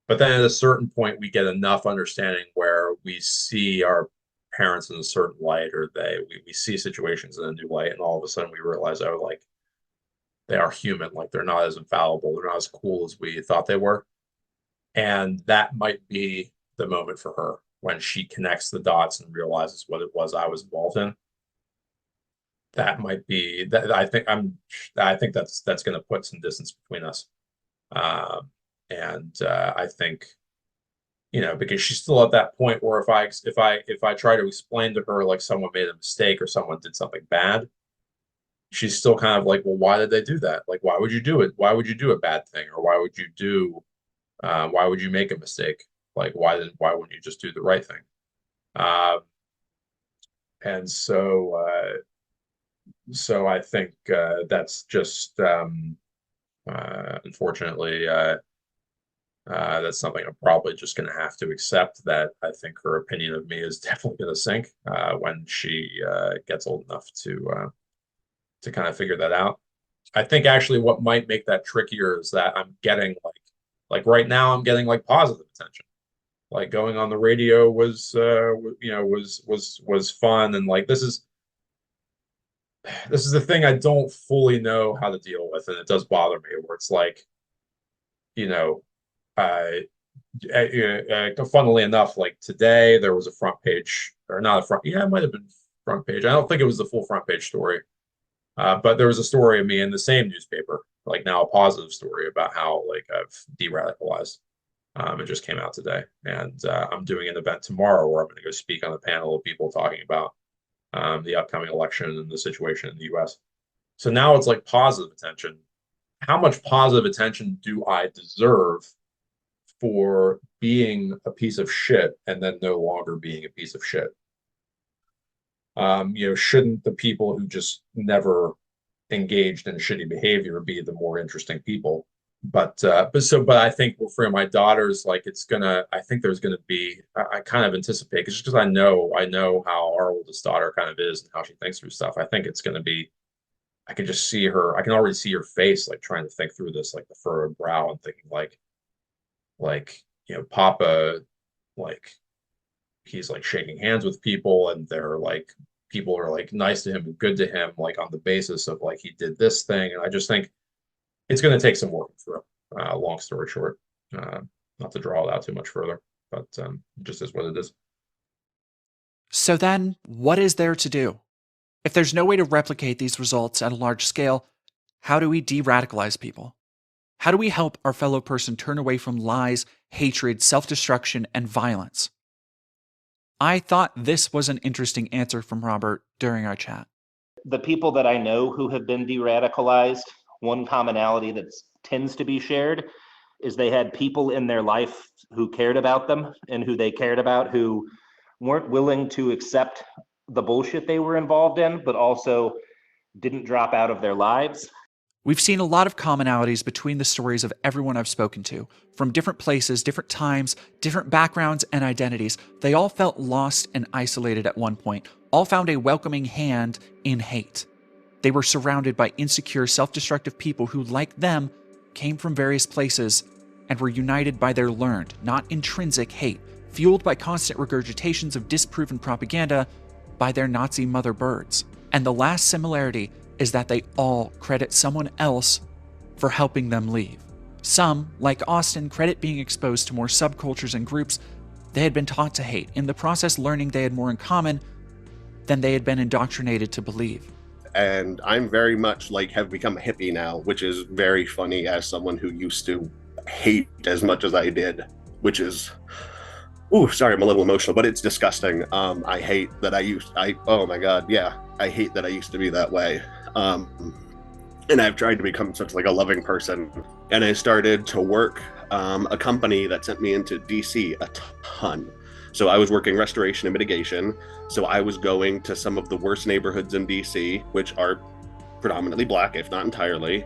But then at a certain point, we get enough understanding where we see our parents in a certain light, or we see situations in a new light, and all of a sudden we realize, oh, like, they are human, like they're not as infallible, they're not as cool as we thought they were. And that might be the moment for her when she connects the dots and realizes what it was I was involved in. That might be that. I think that's going to put some distance between us. And I think, you know, because she's still at that point where if I try to explain to her like someone made a mistake or someone did something bad, she's still kind of like, well, why did they do that? Like, why would you do it? Why would you do a bad thing? Or why would you make a mistake? Like, why wouldn't you just do the right thing? And so I think that's just unfortunately that's something I'm probably just going to have to accept, that I think her opinion of me is definitely going to sink when she gets old enough to kind of figure that out. I think actually what might make that trickier is that I'm getting like right now I'm getting like positive attention. Like going on the radio was was fun, and like this is this is the thing I don't fully know how to deal with, and it does bother me, where it's like, you know, funnily enough, like today there was a front page, or not a front, yeah, it might have been front page. I don't think it was the full front page story, but there was a story of me in the same newspaper, like now a positive story about how like I've de-radicalized. It just came out today, and I'm doing an event tomorrow where I'm going to go speak on a panel of people talking about the upcoming election and the situation in the U.S. So now it's like positive attention. How much positive attention do I deserve for being a piece of shit and then no longer being a piece of shit? Shouldn't the people who just never engaged in shitty behavior be the more interesting people? But I think for my daughters, like I think there's gonna be, I kind of anticipate, just because I know how our oldest daughter kind of is and how she thinks through stuff. I think it's gonna be, I can just see her, I can already see her face, like trying to think through this, like the furrowed brow, and thinking Papa, like he's like shaking hands with people, and they're like, people are like nice to him and good to him, like on the basis of like he did this thing. And I just think it's going to take some work through. Long story short, not to draw it out too much further, but just is what it is. So then, what is there to do? If there's no way to replicate these results at a large scale, how do we de-radicalize people? How do we help our fellow person turn away from lies, hatred, self-destruction, and violence? I thought this was an interesting answer from Robert during our chat. The people that I know who have been de-radicalized, one commonality that tends to be shared is they had people in their life who cared about them and who they cared about, who weren't willing to accept the bullshit they were involved in, but also didn't drop out of their lives. We've seen a lot of commonalities between the stories of everyone I've spoken to. From different places, different times, different backgrounds and identities, they all felt lost and isolated at one point, all found a welcoming hand in hate. They were surrounded by insecure, self-destructive people who, like them, came from various places and were united by their learned, not intrinsic hate, fueled by constant regurgitations of disproven propaganda by their Nazi mother birds. And the last similarity is that they all credit someone else for helping them leave. Some, like Austin, credit being exposed to more subcultures and groups they had been taught to hate, in the process learning they had more in common than they had been indoctrinated to believe. And I'm very much like have become a hippie now, which is very funny as someone who used to hate as much as I did, which is, sorry, I'm a little emotional, but it's disgusting. I hate that oh my God, yeah, I hate that I used to be that way. And I've tried to become such like a loving person. And I started to work a company that sent me into DC a ton. So I was working restoration and mitigation. So I was going to some of the worst neighborhoods in DC, which are predominantly Black, if not entirely,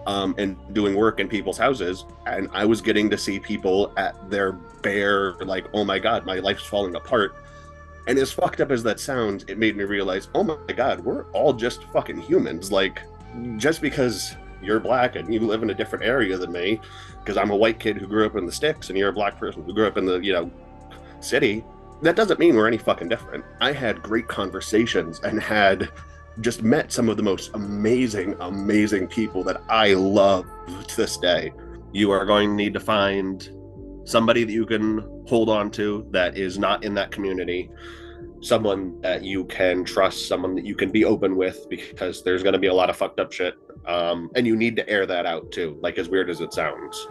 and doing work in people's houses. And I was getting to see people at their bare, like, oh my God, my life's falling apart. And as fucked up as that sounds, it made me realize, oh my God, we're all just fucking humans. Like, just because you're Black and you live in a different area than me, because I'm a white kid who grew up in the sticks and you're a Black person who grew up in the, city, that doesn't mean we're any fucking different. I had great conversations and had just met some of the most amazing, amazing people that I love to this day. You are going to need to find somebody that you can hold on to that is not in that community, someone that you can trust, someone that you can be open with, because there's going to be a lot of fucked up shit. And you need to air that out too, like as weird as it sounds.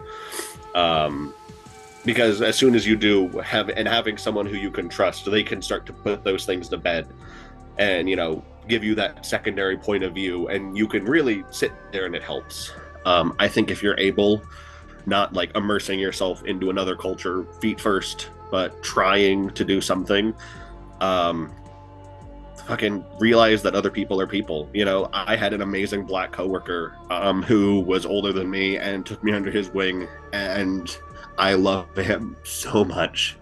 Because as soon as you do having someone who you can trust, they can start to put those things to bed and, give you that secondary point of view, and you can really sit there and it helps. I think if you're able, not like immersing yourself into another culture feet first, but trying to do something, fucking realize that other people are people. I had an amazing Black coworker who was older than me and took me under his wing, and I love him so much.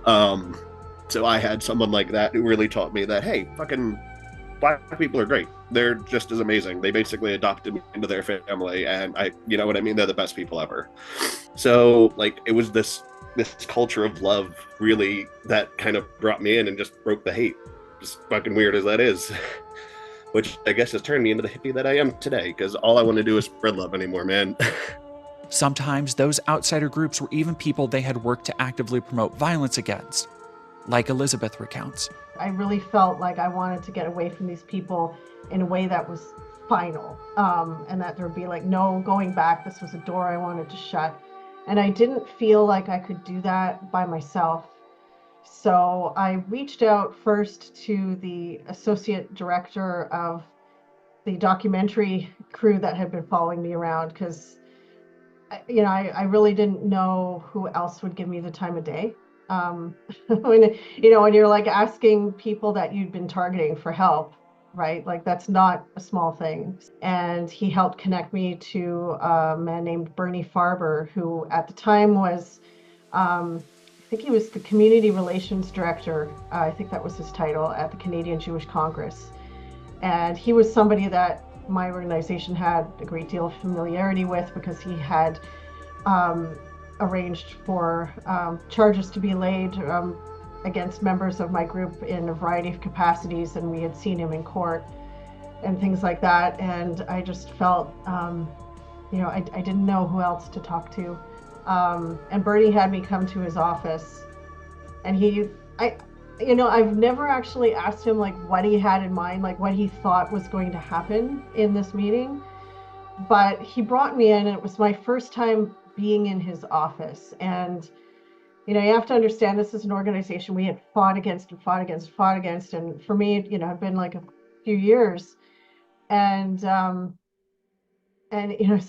So I had someone like that who really taught me that, hey, fucking Black people are great. They're just as amazing. They basically adopted me into their family, and you know what I mean? They're the best people ever. So like, it was this culture of love really that kind of brought me in and just broke the hate. As fucking weird as that is. which I guess has turned me into the hippie that I am today, because all I want to do is spread love anymore, man. Sometimes those outsider groups were even people they had worked to actively promote violence against, like Elizabeth recounts. I really felt like I wanted to get away from these people in a way that was final, and that there'd be like no going back. This was a door I wanted to shut, and I didn't feel like I could do that by myself. So I reached out first to the associate director of the documentary crew that had been following me around, because I really didn't know who else would give me the time of day. When you're like asking people that you'd been targeting for help, right? Like that's not a small thing. And he helped connect me to a man named Bernie Farber, who at the time was, I think he was the community relations director. I think that was his title at the Canadian Jewish Congress. And he was somebody that my organization had a great deal of familiarity with, because he had arranged for charges to be laid against members of my group in a variety of capacities, and we had seen him in court and things like that. And I just felt, I didn't know who else to talk to. And Bernie had me come to his office, and I've never actually asked him like what he had in mind, like what he thought was going to happen in this meeting. But he brought me in, and it was my first time being in his office. And, you have to understand, this is an organization we had fought against. And for me, it had been like a few years. And so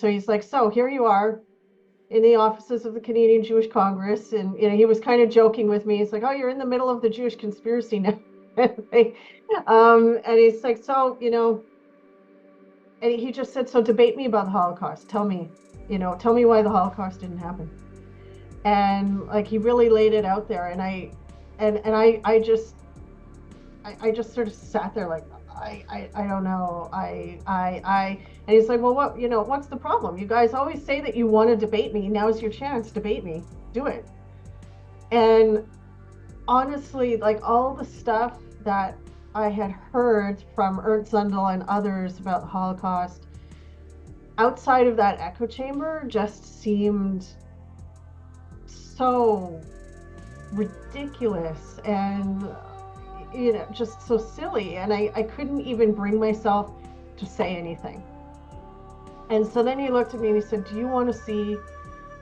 he's like, so here you are in the offices of the Canadian Jewish Congress. And, he was kind of joking with me. He's like, oh, you're in the middle of the Jewish conspiracy now. And he's like, so, and he just said, so debate me about the Holocaust. Tell me why the Holocaust didn't happen. And like, he really laid it out there. And I just sort of sat there like, I don't know. And he's like, well, what's the problem? You guys always say that you want to debate me. Now's your chance. Debate me. Do it. And honestly, like all the stuff that I had heard from Ernst Zundel and others about the Holocaust outside of that echo chamber just seemed so ridiculous and just so silly. And I couldn't even bring myself to say anything. And so then he looked at me and he said, do you want to see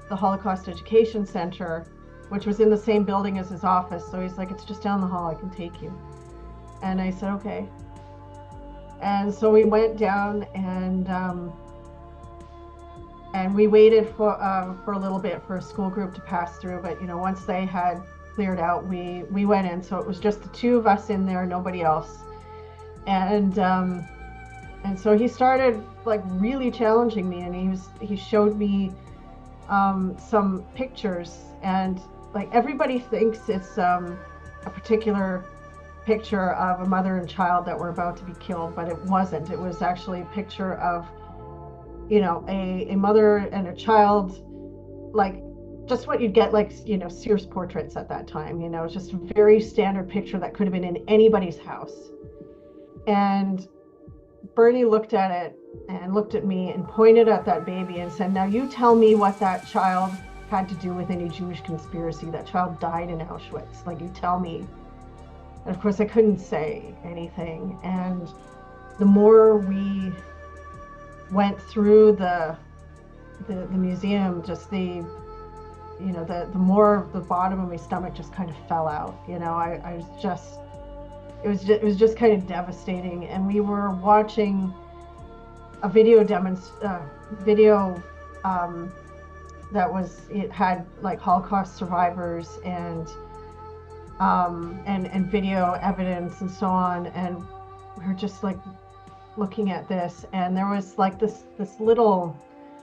the Holocaust Education Center, which was in the same building as his office? So he's like, it's just down the hall, I can take you. And I said, okay. And so we went down, and we waited for a little bit for a school group to pass through. But once they had cleared out, we went in. So it was just the two of us in there, nobody else. And so he started like really challenging me, and he showed me some pictures, and like everybody thinks it's a particular picture of a mother and child that were about to be killed, but it wasn't. It was actually a picture of a mother and a child, like just what you'd get like Sears portraits at that time. Just a very standard picture that could have been in anybody's house. And Bernie looked at it and looked at me and pointed at that baby and said, now you tell me what that child had to do with any Jewish conspiracy. That child died in Auschwitz. Like, you tell me. And of course I couldn't say anything. And the more we went through the museum, just the more the bottom of my stomach just kind of fell out. I was just, it was just kind of devastating. And we were watching a video it had like Holocaust survivors and video evidence and so on, and we were just like looking at this, and there was like this little,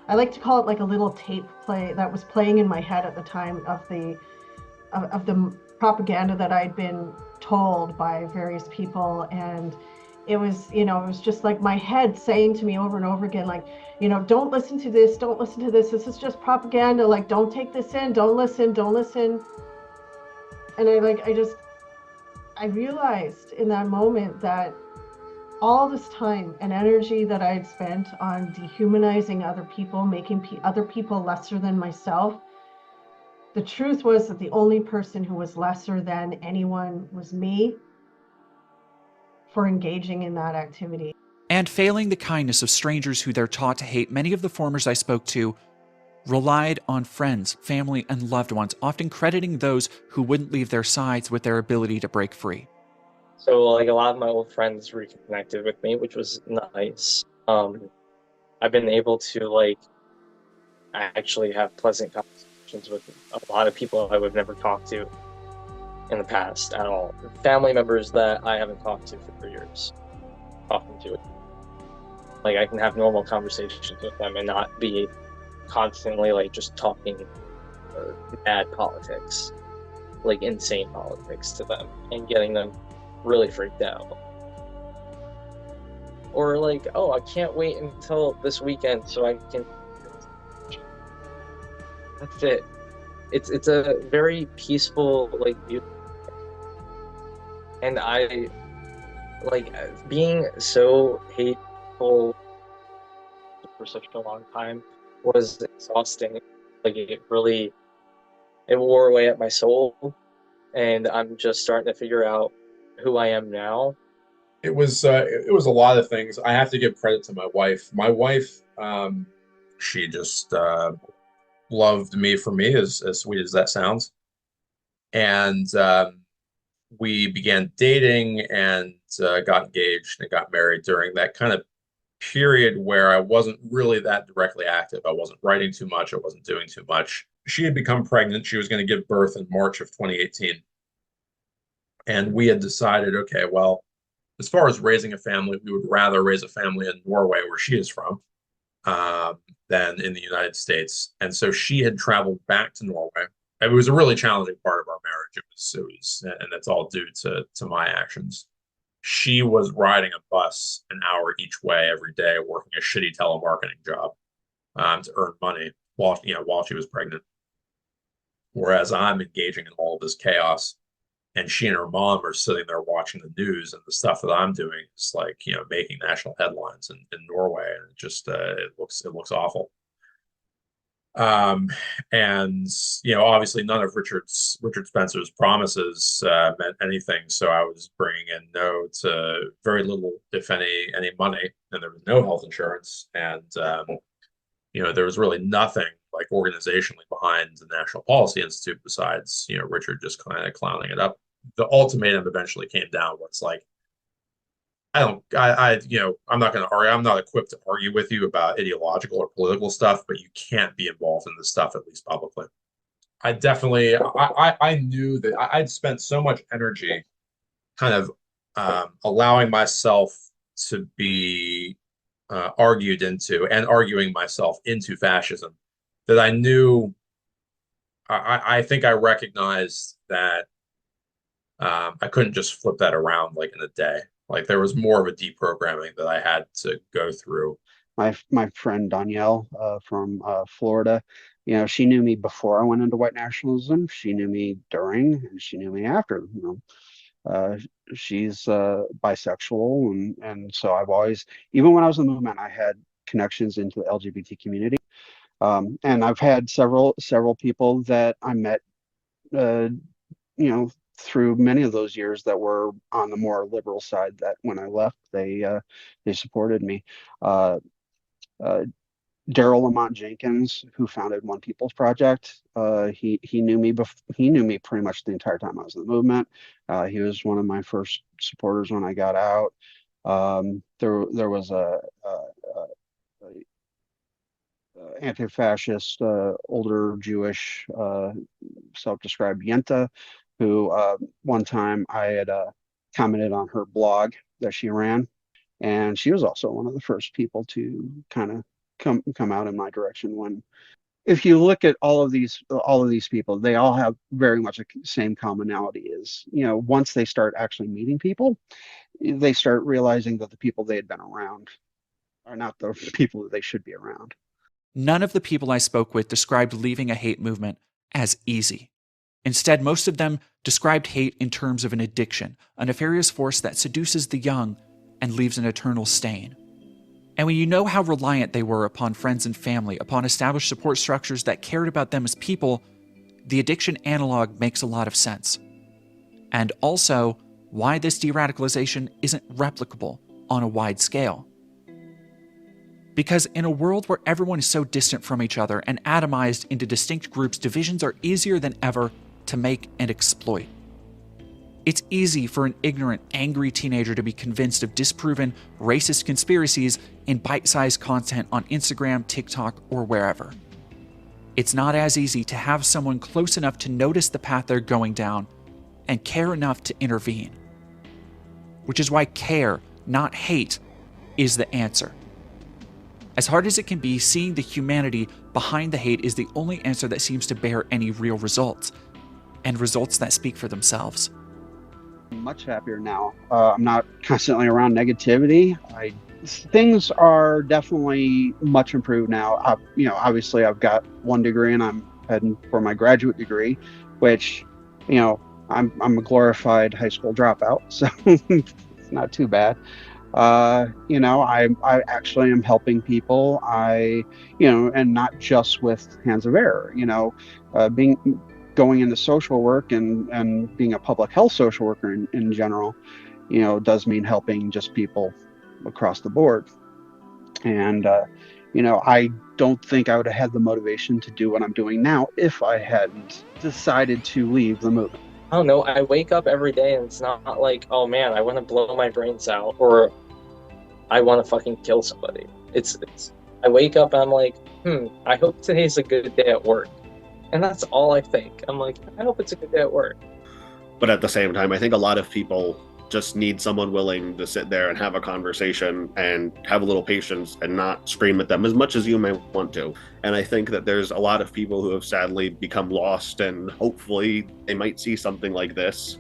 I like to call it like a little tape play that was playing in my head at the time of the propaganda that I'd been told by various people. And it was just like my head saying to me over and over again, like, don't listen to this, this is just propaganda, like, don't take this in, don't listen. And I realized in that moment that all this time and energy that I had spent on dehumanizing other people, making other people lesser than myself, the truth was that the only person who was lesser than anyone was me for engaging in that activity. And failing the kindness of strangers who they're taught to hate, many of the formers I spoke to relied on friends, family, and loved ones, often crediting those who wouldn't leave their sides with their ability to break free. So like a lot of my old friends reconnected with me, which was nice. I've been able to like actually have pleasant conversations with a lot of people I would never talk to in the past at all. Family members that I haven't talked to for years, talking to. Like I can have normal conversations with them and not be constantly like just talking bad politics, like insane politics to them and getting them really freaked out. Or like, oh, I can't wait until this weekend so I can. That's it. It's a very peaceful, like, beautiful. And I like being so hateful for such a long time was exhausting. Like it wore away at my soul, and I'm just starting to figure out who I am now. It was a lot of things. I have to give credit to my wife. My wife, she just loved me for me, as sweet as that sounds. And we began dating and got engaged and got married during that kind of period where I wasn't really that directly active. I wasn't writing too much. I wasn't doing too much. She had become pregnant. She was going to give birth in March of 2018. And we had decided, okay, well, as far as raising a family, we would rather raise a family in Norway, where she is from, than in the United States. And so she had traveled back to Norway. It was a really challenging part of our marriage. It was, and that's all due to my actions. She was riding a bus an hour each way every day, working a shitty telemarketing job to earn money while she was pregnant. Whereas I'm engaging in all of this chaos, and she and her mom are sitting there watching the news, and the stuff that I'm doing is like, making national headlines in Norway, and it just it looks awful. And obviously none of Richard Spencer's promises meant anything. So I was bringing in very little, if any money, and there was no health insurance, and there was really nothing like organizationally behind the National Policy Institute besides Richard just kind of clowning it up. The ultimatum eventually came down where it's like, I'm not going to argue. I'm not equipped to argue with you about ideological or political stuff, but you can't be involved in this stuff, at least publicly. I definitely, I knew that I'd spent so much energy kind of allowing myself to be argued into and arguing myself into fascism, that I knew, I think I recognized that I couldn't just flip that around like in a day. Like there was more of a deprogramming that I had to go through. My friend Danielle from Florida, she knew me before I went into white nationalism. She knew me during, and she knew me after. She's bisexual, and so I've always, even when I was in the movement, I had connections into the LGBT community, and I've had several people that I met, through many of those years that were on the more liberal side, that when I left, they supported me. Daryl Lamont Jenkins, who founded One People's Project, he knew me he knew me pretty much the entire time I was in the movement. He was one of my first supporters when I got out. There was a anti-fascist older Jewish self-described Yenta, who one time I had commented on her blog that she ran, and she was also one of the first people to kind of come out in my direction. When, if you look at all of these people, they all have very much the same commonality. Is once they start actually meeting people, they start realizing that the people they had been around are not the people that they should be around. None of the people I spoke with described leaving a hate movement as easy. Instead, most of them described hate in terms of an addiction, a nefarious force that seduces the young and leaves an eternal stain. And when you know how reliant they were upon friends and family, upon established support structures that cared about them as people, the addiction analog makes a lot of sense. And also, why this de-radicalization isn't replicable on a wide scale. Because in a world where everyone is so distant from each other and atomized into distinct groups, divisions are easier than ever to make and exploit. It's easy for an ignorant, angry teenager to be convinced of disproven, racist conspiracies in bite-sized content on Instagram, TikTok, or wherever. It's not as easy to have someone close enough to notice the path they're going down and care enough to intervene. Which is why care, not hate, is the answer. As hard as it can be, seeing the humanity behind the hate is the only answer that seems to bear any real results, and results that speak for themselves. I'm much happier now. I'm not constantly around negativity. Things are definitely much improved now. Obviously I've got 1 degree and I'm heading for my graduate degree, which, I'm a glorified high school dropout, so it's not too bad. I actually am helping people. And not just with Hands of Error, going into social work and being a public health social worker in general, does mean helping just people across the board. And, I don't think I would have had the motivation to do what I'm doing now if I hadn't decided to leave the movement. I don't know, I wake up every day and it's not like, oh man, I want to blow my brains out or I want to fucking kill somebody. I wake up and I'm like, I hope today's a good day at work. And that's all I think. I'm like, I hope it's a good day at work. But at the same time, I think a lot of people just need someone willing to sit there and have a conversation and have a little patience and not scream at them as much as you may want to. And I think that there's a lot of people who have sadly become lost, and hopefully they might see something like this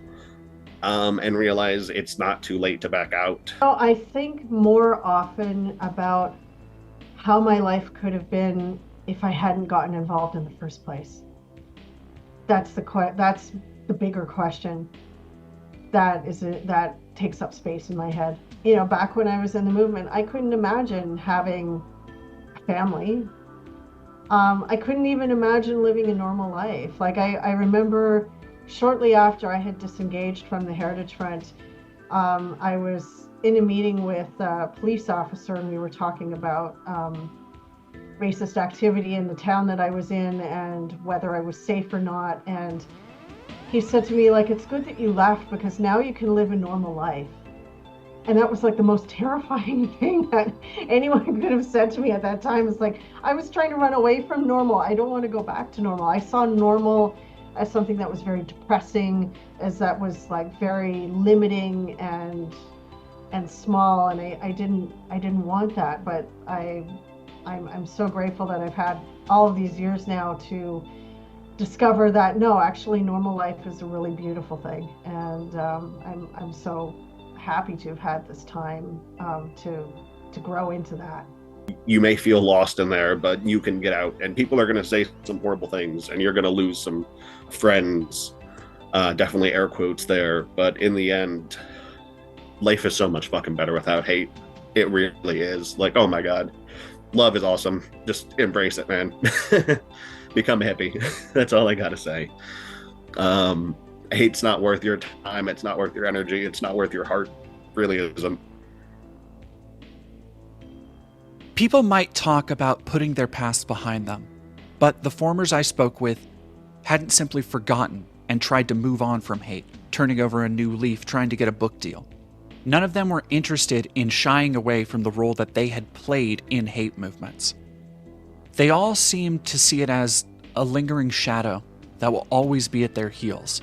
and realize it's not too late to back out. I think more often about how my life could have been if I hadn't gotten involved in the first place. That's the bigger question. That takes up space in my head. Back when I was in the movement, I couldn't imagine having a family. I couldn't even imagine living a normal life. Like I remember shortly after I had disengaged from the Heritage Front, I was in a meeting with a police officer and we were talking about racist activity in the town that I was in and whether I was safe or not. And he said to me, like, it's good that you left because now you can live a normal life. And that was like the most terrifying thing that anyone could have said to me at that time. It's like, I was trying to run away from normal. I don't want to go back to normal. I saw normal as something that was very depressing, as that was like very limiting and small. And I didn't want that, but I'm so grateful that I've had all of these years now to discover that no, actually normal life is a really beautiful thing. And I'm so happy to have had this time to grow into that. You may feel lost in there, but you can get out, and people are going to say some horrible things and you're going to lose some friends, definitely air quotes there, but in the end, life is so much fucking better without hate. It really is. Like, oh my God, love is awesome. Just embrace it, man. Become a hippie. That's all I gotta say. Hate's not worth your time. It's not worth your energy. It's not worth your heart. It really isn't. People might talk about putting their past behind them, but the formers I spoke with hadn't simply forgotten and tried to move on from hate, turning over a new leaf, trying to get a book deal. None of them were interested in shying away from the role that they had played in hate movements. They all seemed to see it as a lingering shadow that will always be at their heels,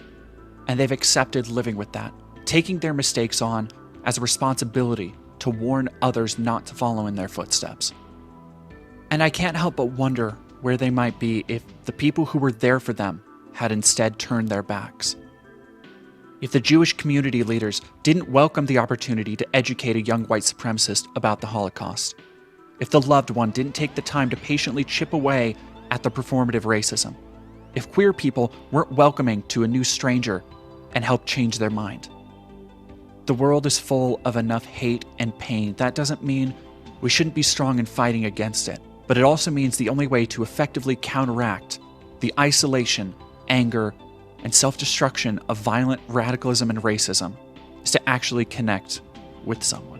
and they've accepted living with that, taking their mistakes on as a responsibility to warn others not to follow in their footsteps. And I can't help but wonder where they might be if the people who were there for them had instead turned their backs. If the Jewish community leaders didn't welcome the opportunity to educate a young white supremacist about the Holocaust. If the loved one didn't take the time to patiently chip away at the performative racism. If queer people weren't welcoming to a new stranger and helped change their mind. The world is full of enough hate and pain. That doesn't mean we shouldn't be strong in fighting against it, but it also means the only way to effectively counteract the isolation, anger, and self-destruction of violent radicalism and racism is to actually connect with someone.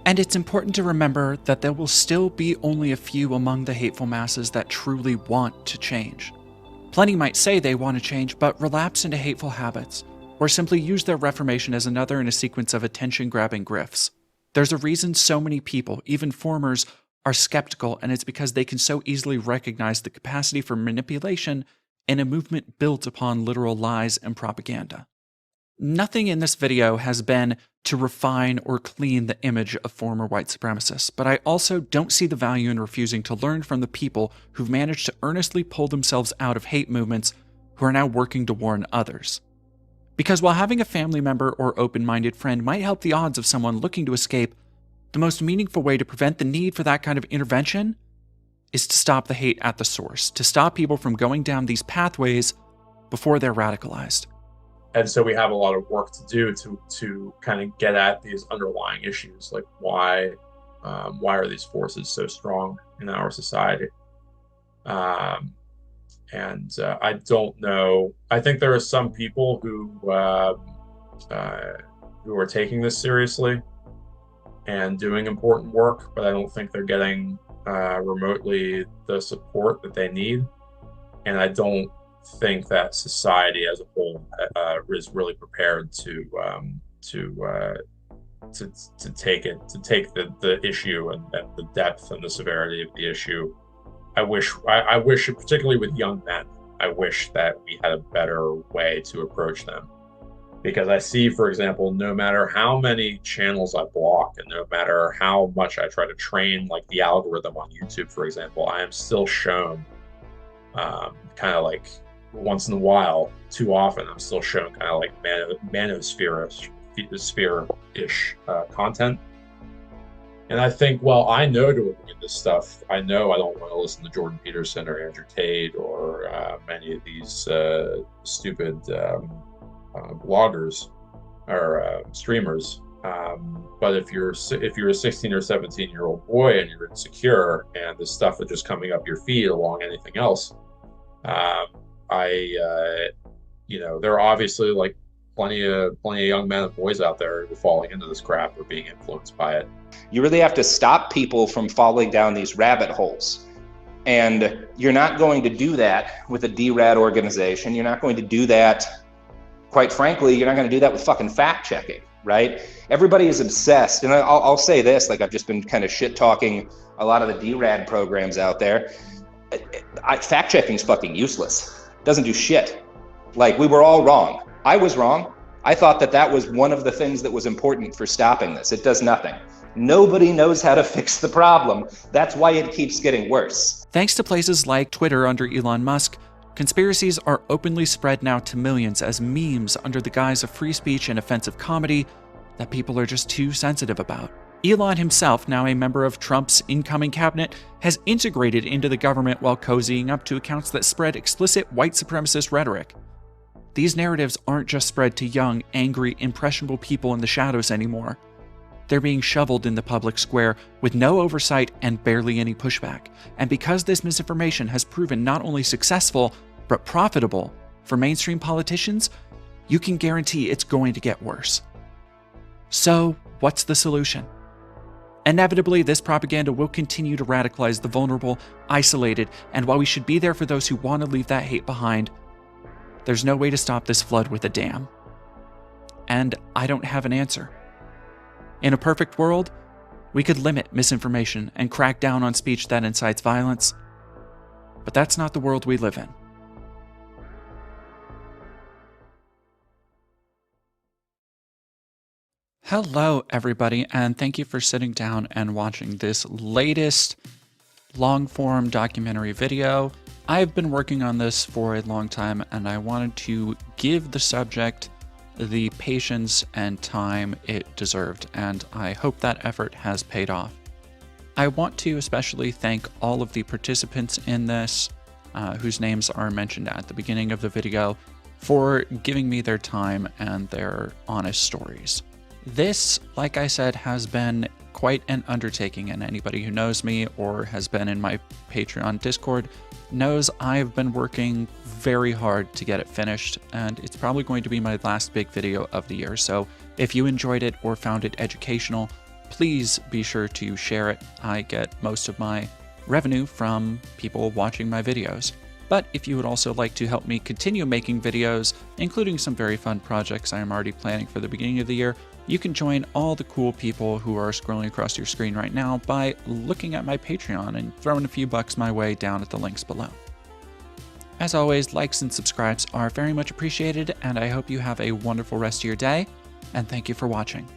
And it's important to remember that there will still be only a few among the hateful masses that truly want to change. Plenty might say they want to change, but relapse into hateful habits, or simply use their reformation as another in a sequence of attention-grabbing grifts. There's a reason so many people, even formers, are skeptical, and it's because they can so easily recognize the capacity for manipulation in a movement built upon literal lies and propaganda. Nothing in this video has been to refine or clean the image of former white supremacists, but I also don't see the value in refusing to learn from the people who've managed to earnestly pull themselves out of hate movements who are now working to warn others. Because while having a family member or open-minded friend might help the odds of someone looking to escape, the most meaningful way to prevent the need for that kind of intervention is to stop the hate at the source, to stop people from going down these pathways before they're radicalized. And so we have a lot of work to do to kind of get at these underlying issues, like why are these forces so strong in our society? I don't know. I think there are some people who are taking this seriously and doing important work, but I don't think they're getting remotely the support that they need. And I don't think that society as a whole is really prepared to take the issue and the depth and the severity of the issue. I wish, particularly with young men, I wish that we had a better way to approach them. Because I see, for example, no matter how many channels I block and no matter how much I try to train like the algorithm on YouTube, for example, I am still shown kind of like once in a while, too often, I'm still shown kind of like manosphere-ish content. And I think, well, I know to avoid this stuff. I know I don't want to listen to Jordan Peterson or Andrew Tate or many of these stupid bloggers or streamers. But if you're a 16 or 17-year-old boy and you're insecure and this stuff is just coming up your feed along anything else, there are obviously like plenty of young men and boys out there who are falling into this crap or being influenced by it. You really have to stop people from falling down these rabbit holes. And you're not going to do that with a derad organization. You're not going to do that, quite frankly, you're not going to do that with fucking fact checking, right? Everybody is obsessed. And I'll say this, like I've just been kind of shit talking a lot of the derad programs out there. Fact checking is fucking useless. It doesn't do shit. Like, we were all wrong. I was wrong. I thought that was one of the things that was important for stopping this. It does nothing. Nobody knows how to fix the problem. That's why it keeps getting worse. Thanks to places like Twitter under Elon Musk, conspiracies are openly spread now to millions as memes under the guise of free speech and offensive comedy that people are just too sensitive about. Elon himself, now a member of Trump's incoming cabinet, has integrated into the government while cozying up to accounts that spread explicit white supremacist rhetoric. These narratives aren't just spread to young, angry, impressionable people in the shadows anymore. They're being shoveled in the public square with no oversight and barely any pushback. And because this misinformation has proven not only successful, but profitable for mainstream politicians, you can guarantee it's going to get worse. So, what's the solution? Inevitably, this propaganda will continue to radicalize the vulnerable, isolated, and while we should be there for those who want to leave that hate behind, there's no way to stop this flood with a dam. And I don't have an answer. In a perfect world, we could limit misinformation and crack down on speech that incites violence, but that's not the world we live in. Hello, everybody, and thank you for sitting down and watching this latest long-form documentary video. I've been working on this for a long time, and I wanted to give the subject the patience and time it deserved, and I hope that effort has paid off. I want to especially thank all of the participants in this, whose names are mentioned at the beginning of the video, for giving me their time and their honest stories. This, like I said, has been quite an undertaking, and anybody who knows me or has been in my Patreon Discord knows I've been working very hard to get it finished, and it's probably going to be my last big video of the year. So if you enjoyed it or found it educational, please be sure to share it. I get most of my revenue from people watching my videos. But if you would also like to help me continue making videos, including some very fun projects I am already planning for the beginning of the year, you can join all the cool people who are scrolling across your screen right now by looking at my Patreon and throwing a few bucks my way down at the links below. As always, likes and subscribes are very much appreciated, and I hope you have a wonderful rest of your day, and thank you for watching.